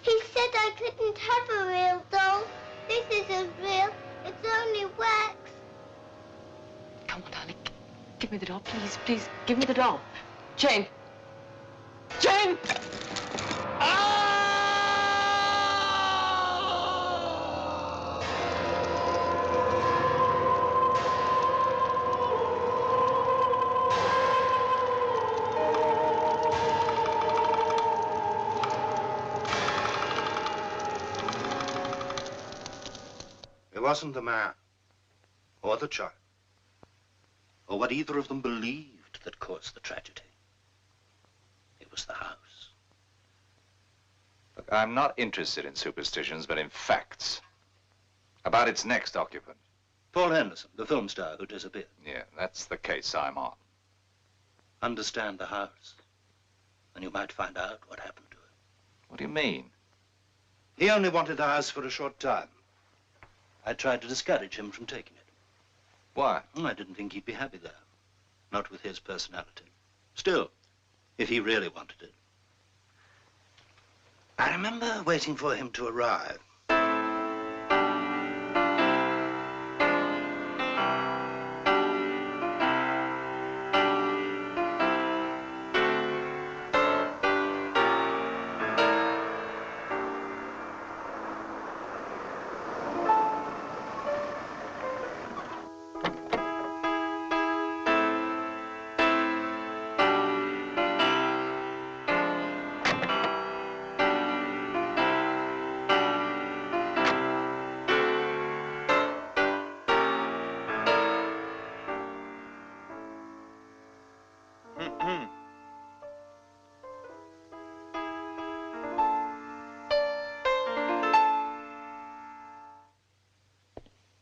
He said I couldn't have a real doll. This isn't real. It's only wax. me the doll, please. Please, give me the doll. Jane! Jane! It wasn't the man, or the child, or what either of them believed that caused the tragedy. It was the house. Look, I'm not interested in superstitions, but in facts. About its next occupant. Paul Henderson, the film star who disappeared. Yeah, that's the case I'm on. Understand the house, and you might find out what happened to it. What do you mean? He only wanted the house for a short time. I tried to discourage him from taking it. Why? I didn't think he'd be happy there. Not with his personality. Still, if he really wanted it. I remember waiting for him to arrive.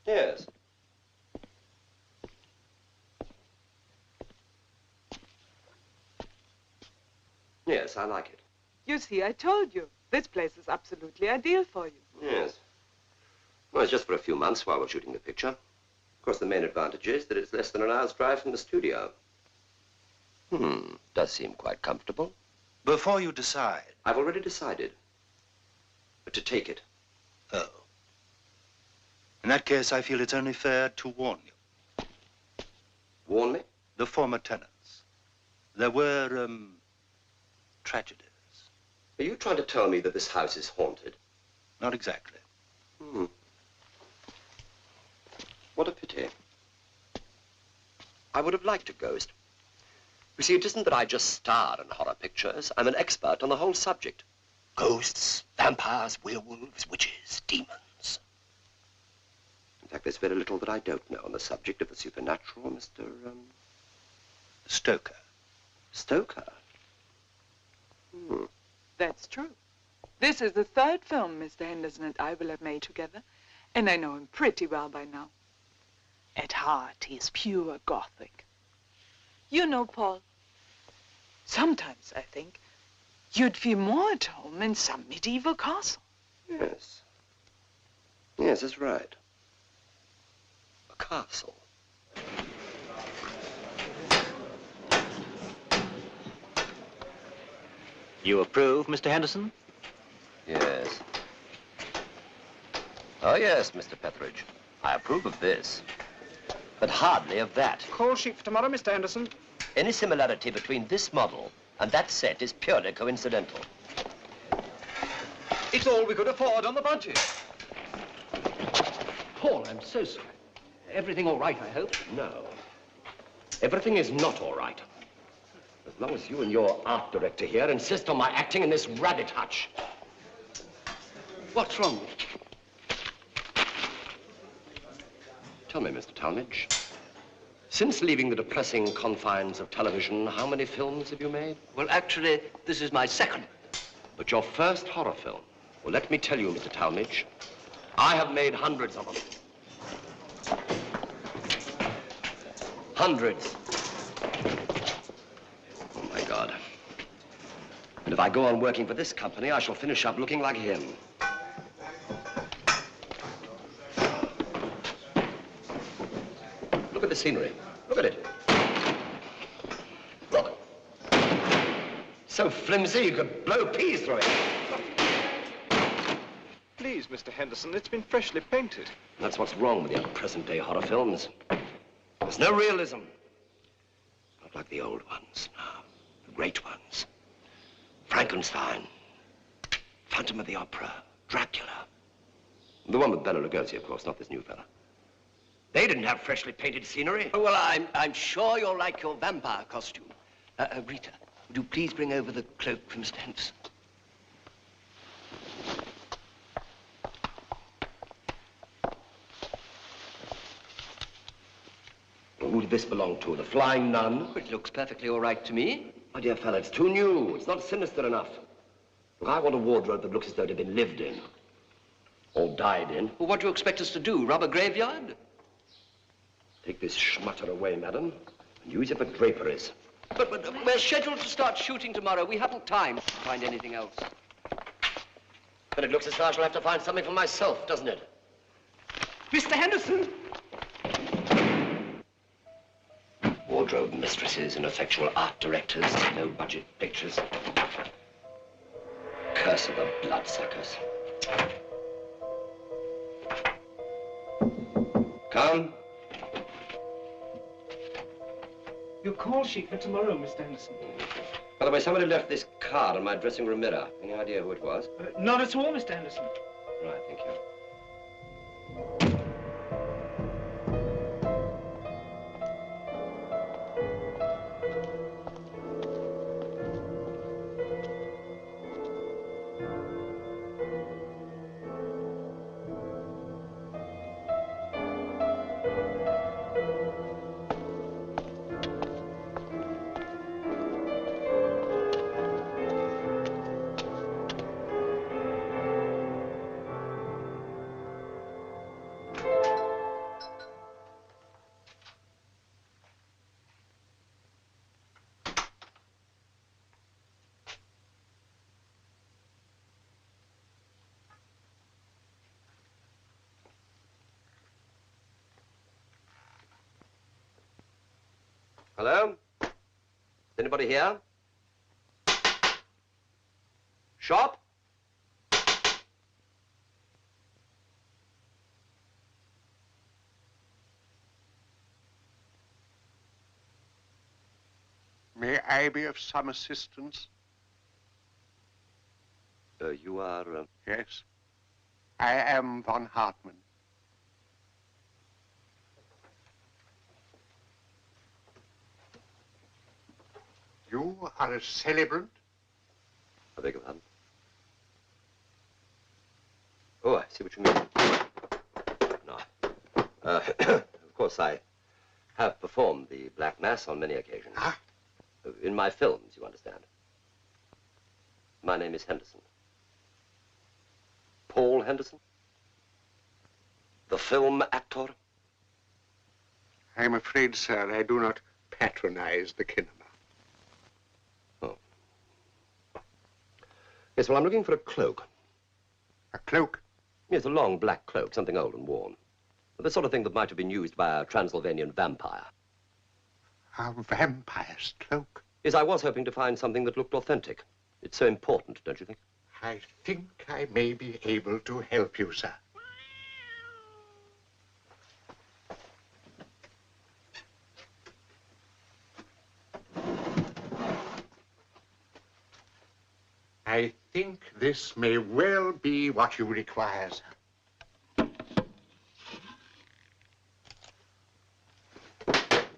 Yes. Yes, I like it. You see, I told you. This place is absolutely ideal for you. Yes. Well, it's just for a few months while we're shooting the picture. Of course, the main advantage is that it's less than an hour's drive from the studio. Does seem quite comfortable. Before you decide. I've already decided. But to take it. Oh. In that case, I feel it's only fair to warn you. Warn me? The former tenants. There were, tragedies. Are you trying to tell me that this house is haunted? Not exactly. What a pity. I would have liked a ghost. You see, it isn't that I just star in horror pictures. I'm an expert on the whole subject. Ghosts, vampires, werewolves, witches, demons. In fact, there's very little that I don't know on the subject of the supernatural, Mr. Stoker. Stoker? That's true. This is the third film Mr. Henderson and I will have made together, and I know him pretty well by now. At heart, he is pure Gothic. You know, Paul, sometimes I think you'd feel more at home in some medieval castle. Yes. Yes, that's right. A castle. You approve, Mr. Henderson? Yes. Oh, yes, Mr. Petheridge. I approve of this. But hardly of that. Call sheet for tomorrow, Mr. Henderson. Any similarity between this model and that set is purely coincidental. It's all we could afford on the budget. Paul, I'm so sorry. Everything all right, I hope? No. Everything is not all right. As long as you and your art director here insist on my acting in this rabbit hutch. What's wrong? Tell me, Mr. Talmadge, since leaving the depressing confines of television, how many films have you made? Well, actually, this is my second. But your first horror film. Well, let me tell you, Mr. Talmadge, I have made hundreds of them. Hundreds. Oh, my God. And if I go on working for this company, I shall finish up looking like him. Look at the scenery. Look at it. Look. So flimsy you could blow peas through it. Please, Mr. Henderson, it's been freshly painted. That's what's wrong with your present-day horror films. There's no realism. not like the old ones, no. The great ones. Frankenstein, Phantom of the Opera, Dracula. The one with Bela Lugosi, of course, not this new fella. They didn't have freshly painted scenery. Oh, well, I'm sure you'll like your vampire costume. Rita, would you please bring over the cloak for Mr. Henderson? Who did this belong to? The Flying Nun? It looks perfectly all right to me. My dear fellow, it's too new. It's not sinister enough. Look, I want a wardrobe that looks as though it had been lived in. Or died in. Well, what do you expect us to do, rob a graveyard? Take this schmutter away, madam, and use it for draperies. But we're scheduled to start shooting tomorrow. We haven't time to find anything else. But it looks as though I shall have to find something for myself, doesn't it? Mr. Henderson! Wardrobe mistresses, ineffectual art directors, no-budget pictures. Curse of the bloodsuckers. Come. Your call sheet for tomorrow, Mr. Henderson. By the way, somebody left this card on my dressing room mirror. Any idea who it was? Not at all, Mr. Henderson. Right, thank you. Hello? Is anybody here? Shop? May I be of some assistance? You are... Yes. I am von Hartmann. You are a celebrant? I beg your pardon? Oh, I see what you mean. No. Of course, I have performed the Black Mass on many occasions. Ah? In my films, you understand. My name is Henderson. Paul Henderson? The film actor? I'm afraid, sir, I do not patronize the kinema. Yes, well, I'm looking for a cloak. A cloak? Yes, a long black cloak, something old and worn. The sort of thing that might have been used by a Transylvanian vampire. A vampire's cloak? Yes, I was hoping to find something that looked authentic. It's so important, don't you think? I think I may be able to help you, sir. I think this may well be what you require, sir.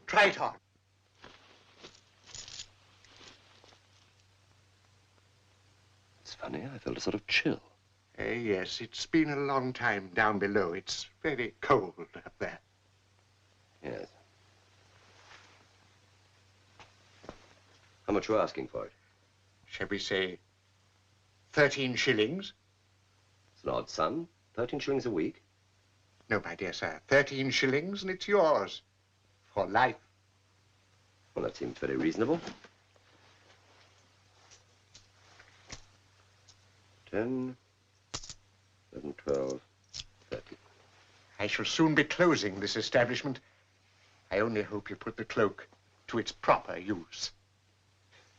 Try it on. It's funny, I felt a sort of chill. Yes, it's been a long time down below. It's very cold up there. Yes. How much are you asking for it? Shall we say 13 shillings? It's an odd sum. 13 shillings a week. No, my dear sir. 13 shillings and it's yours. For life. Well, that seems very reasonable. 10, 11, 12, 13. I shall soon be closing this establishment. I only hope you put the cloak to its proper use.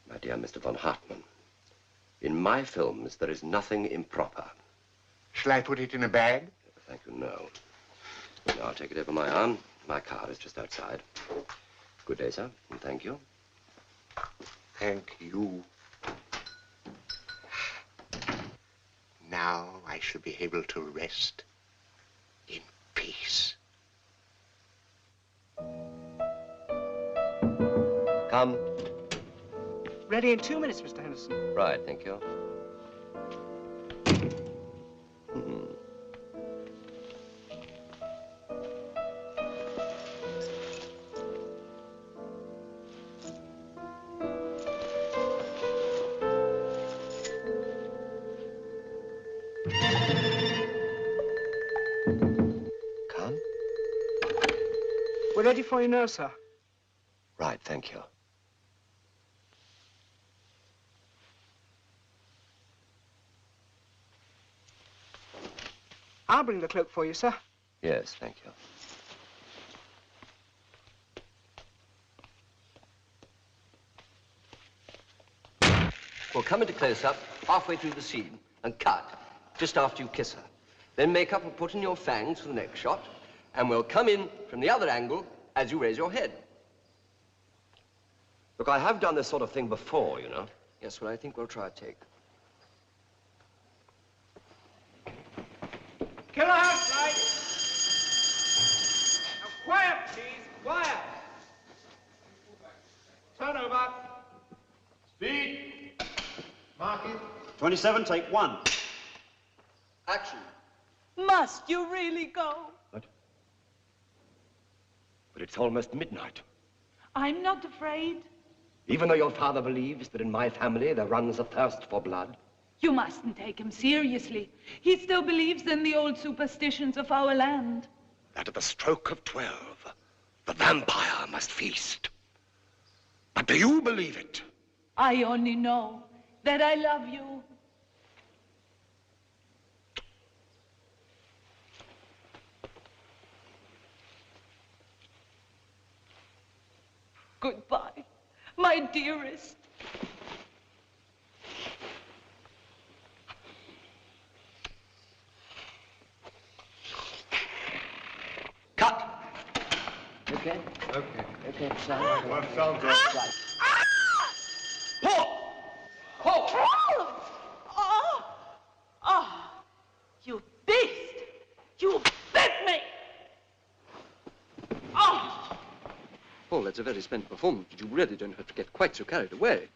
My dear Mr. von Hartmann, in my films, there is nothing improper. Shall I put it in a bag? Thank you, no. Now, I'll take it over my arm. My car is just outside. Good day, sir, and thank you. Thank you. Now I shall be able to rest in peace. Come. Ready in 2 minutes, Mr. Henderson. Right, thank you. Come. We're ready for you now, sir. Right, thank you. I'll bring the cloak for you, sir. Yes, thank you. We'll come into close-up halfway through the scene and cut just after you kiss her. Then make up and put in your fangs for the next shot, and we'll come in from the other angle as you raise your head. Look, I have done this sort of thing before, you know. Yes, well, I think we'll try a take. Killer house light. Now, quiet, please. Quiet. Turn over. Speed. Mark it. 27, take 1. Action. Must you really go? But it's almost midnight. I'm not afraid. Even though your father believes that in my family there runs a thirst for blood. You mustn't take him seriously. He still believes in the old superstitions of our land. That at the stroke of 12, the vampire must feast. But do you believe it? I only know that I love you. Goodbye, my dearest. Cut. Okay? Okay. Okay, sorry. Well, sounds good. Right. Pull! Pull! Oh! Oh! You beast! You bit me! Oh! Paul, that's a very splendid performance, but you really don't have to get quite so carried away.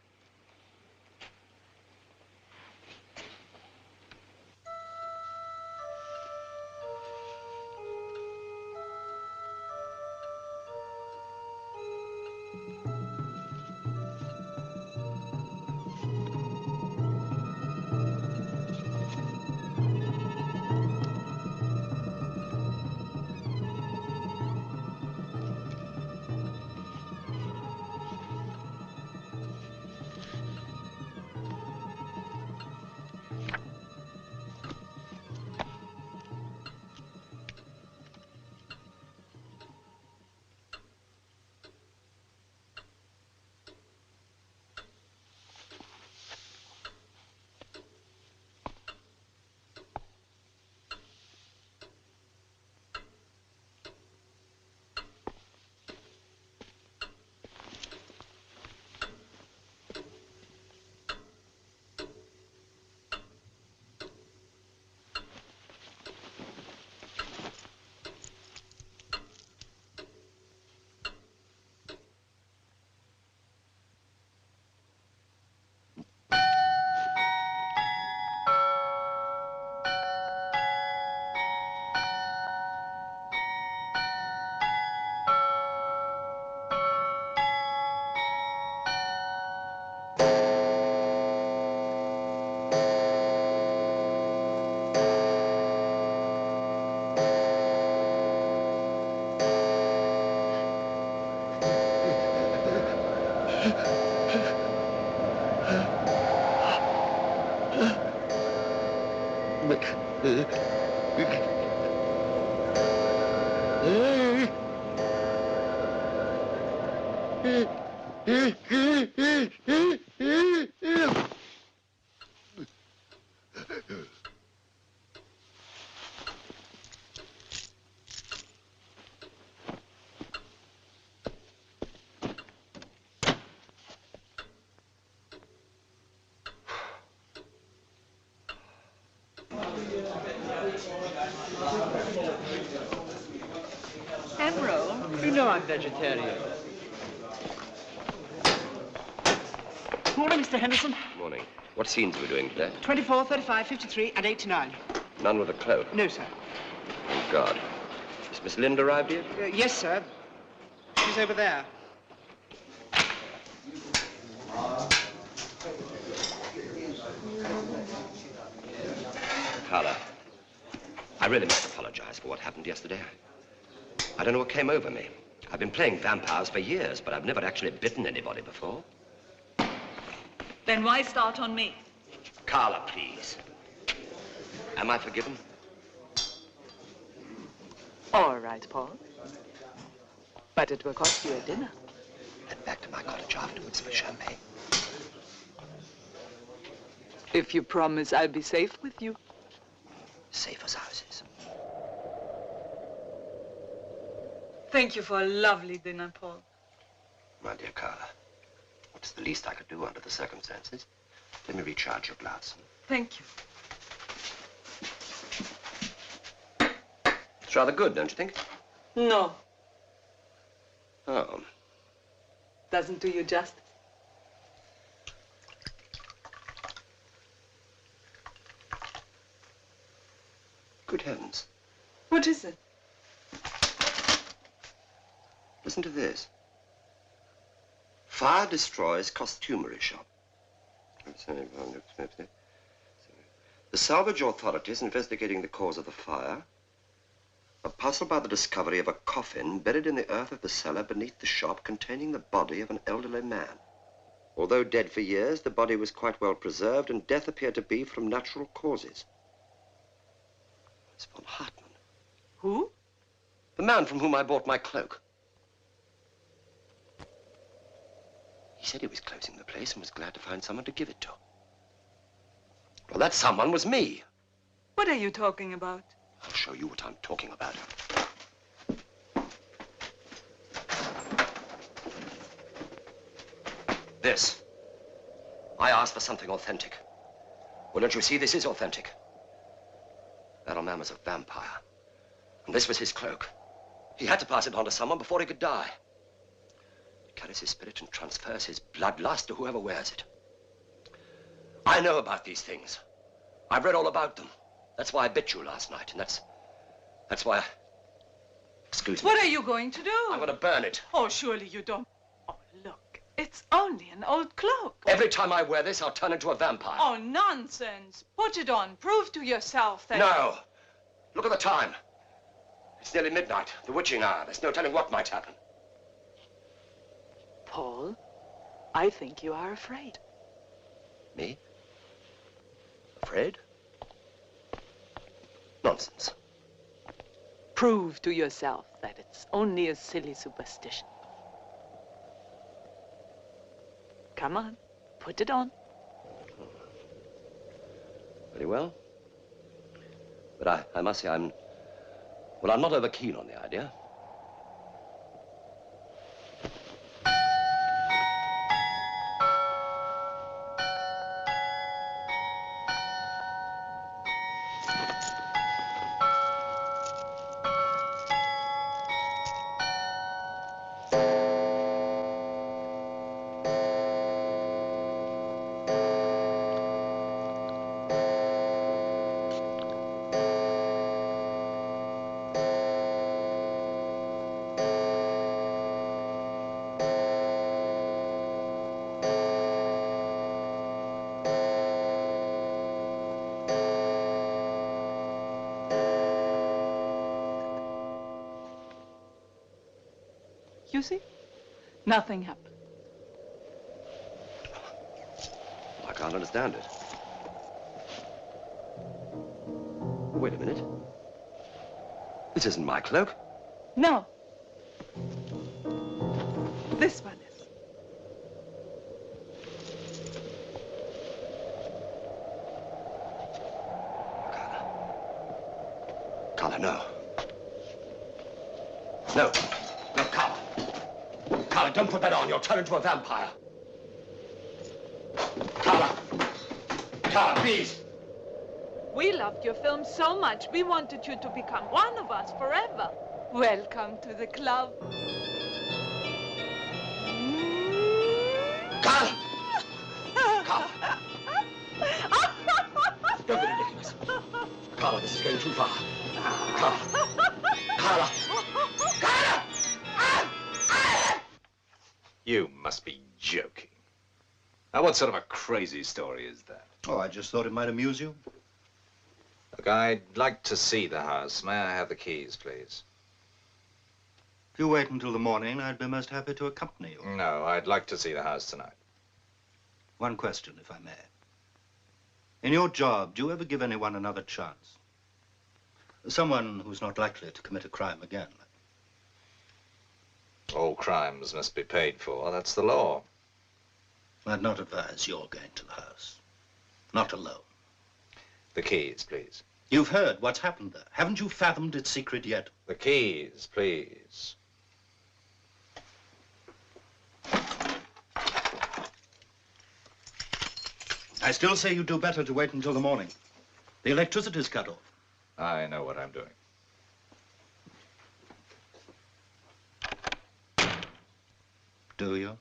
Emerald? You know I'm vegetarian. Morning, Mr. Henderson. Morning. What scenes are we doing today? 24, 35, 53, and 89. None with a cloak? No, sir. Thank God. Has Miss Lind arrived yet? Yes, sir. She's over there. Carla, I really must apologize for what happened yesterday. I don't know what came over me. I've been playing vampires for years, but I've never actually bitten anybody before. Then why start on me? Carla, please. Am I forgiven? All right, Paul. But it will cost you a dinner. Head back to my cottage afterwards for champagne. If you promise I'll be safe with you. Safe as houses. Thank you for a lovely dinner, Paul. My dear Carla, what's the least I could do under the circumstances? Let me recharge your glass. Thank you. It's rather good, don't you think? No, Oh. doesn't do you justice. Good heavens. What is it? Listen to this. Fire destroys costumery shop. The salvage authorities investigating the cause of the fire are puzzled by the discovery of a coffin buried in the earth of the cellar beneath the shop containing the body of an elderly man. Although dead for years, the body was quite well preserved and death appeared to be from natural causes. It's von Hartmann. Who? The man from whom I bought my cloak. He said he was closing the place and was glad to find someone to give it to. Well, that someone was me. What are you talking about? I'll show you what I'm talking about. This. I asked for something authentic. Well, don't you see, this is authentic. That old man was a vampire. And this was his cloak. He had to pass it on to someone before he could die. He carries his spirit and transfers his bloodlust to whoever wears it. I know about these things. I've read all about them. That's why I bit you last night, and that's why I... Excuse me. What are you going to do? I'm going to burn it. Oh, surely you don't. Oh, look, it's only an old cloak. Every time I wear this, I'll turn into a vampire. Oh, nonsense. Put it on. Prove to yourself that... No. Look at the time. It's nearly midnight, the witching hour. There's no telling what might happen. Paul, I think you are afraid. Me? Afraid? Nonsense. Prove to yourself that it's only a silly superstition. Come on, put it on. Very well. But I must say I'm not over keen on the idea. You see? Nothing happened. I can't understand it. Wait a minute. This isn't my cloak. No. This one is. Carla, no. No. No, Carla. Carla, don't put that on. You'll turn into a vampire. Carla. Carla, please. We loved your film so much, we wanted you to become one of us forever. Welcome to the club. Carla! Carla! Don't be ridiculous. Carla, this is going too far. Carla! Carla! Carla! You must be joking. Now, what sort of a crazy story is that? Oh, I just thought it might amuse you. Look, I'd like to see the house. May I have the keys, please? If you wait until the morning, I'd be most happy to accompany you. No, I'd like to see the house tonight. One question, if I may. In your job, do you ever give anyone another chance? Someone who's not likely to commit a crime again. All crimes must be paid for. That's the law. I'd not advise your going to the house. Not alone. The keys, please. You've heard what's happened there. Haven't you fathomed its secret yet? The keys, please. I still say you do better to wait until the morning. The electricity's cut off. I know what I'm doing. Do you?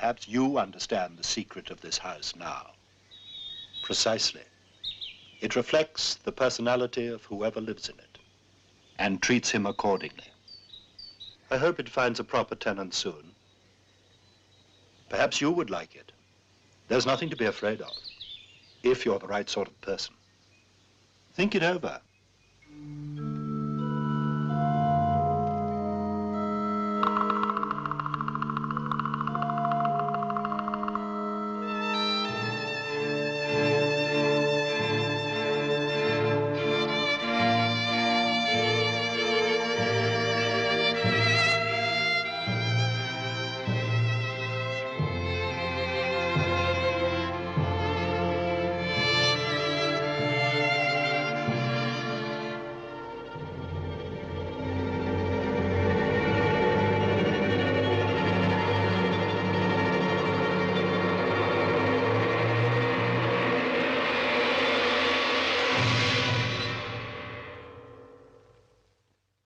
Perhaps you understand the secret of this house now. Precisely. It reflects the personality of whoever lives in it and treats him accordingly. I hope it finds a proper tenant soon. Perhaps you would like it. There's nothing to be afraid of, if you're the right sort of person. Think it over.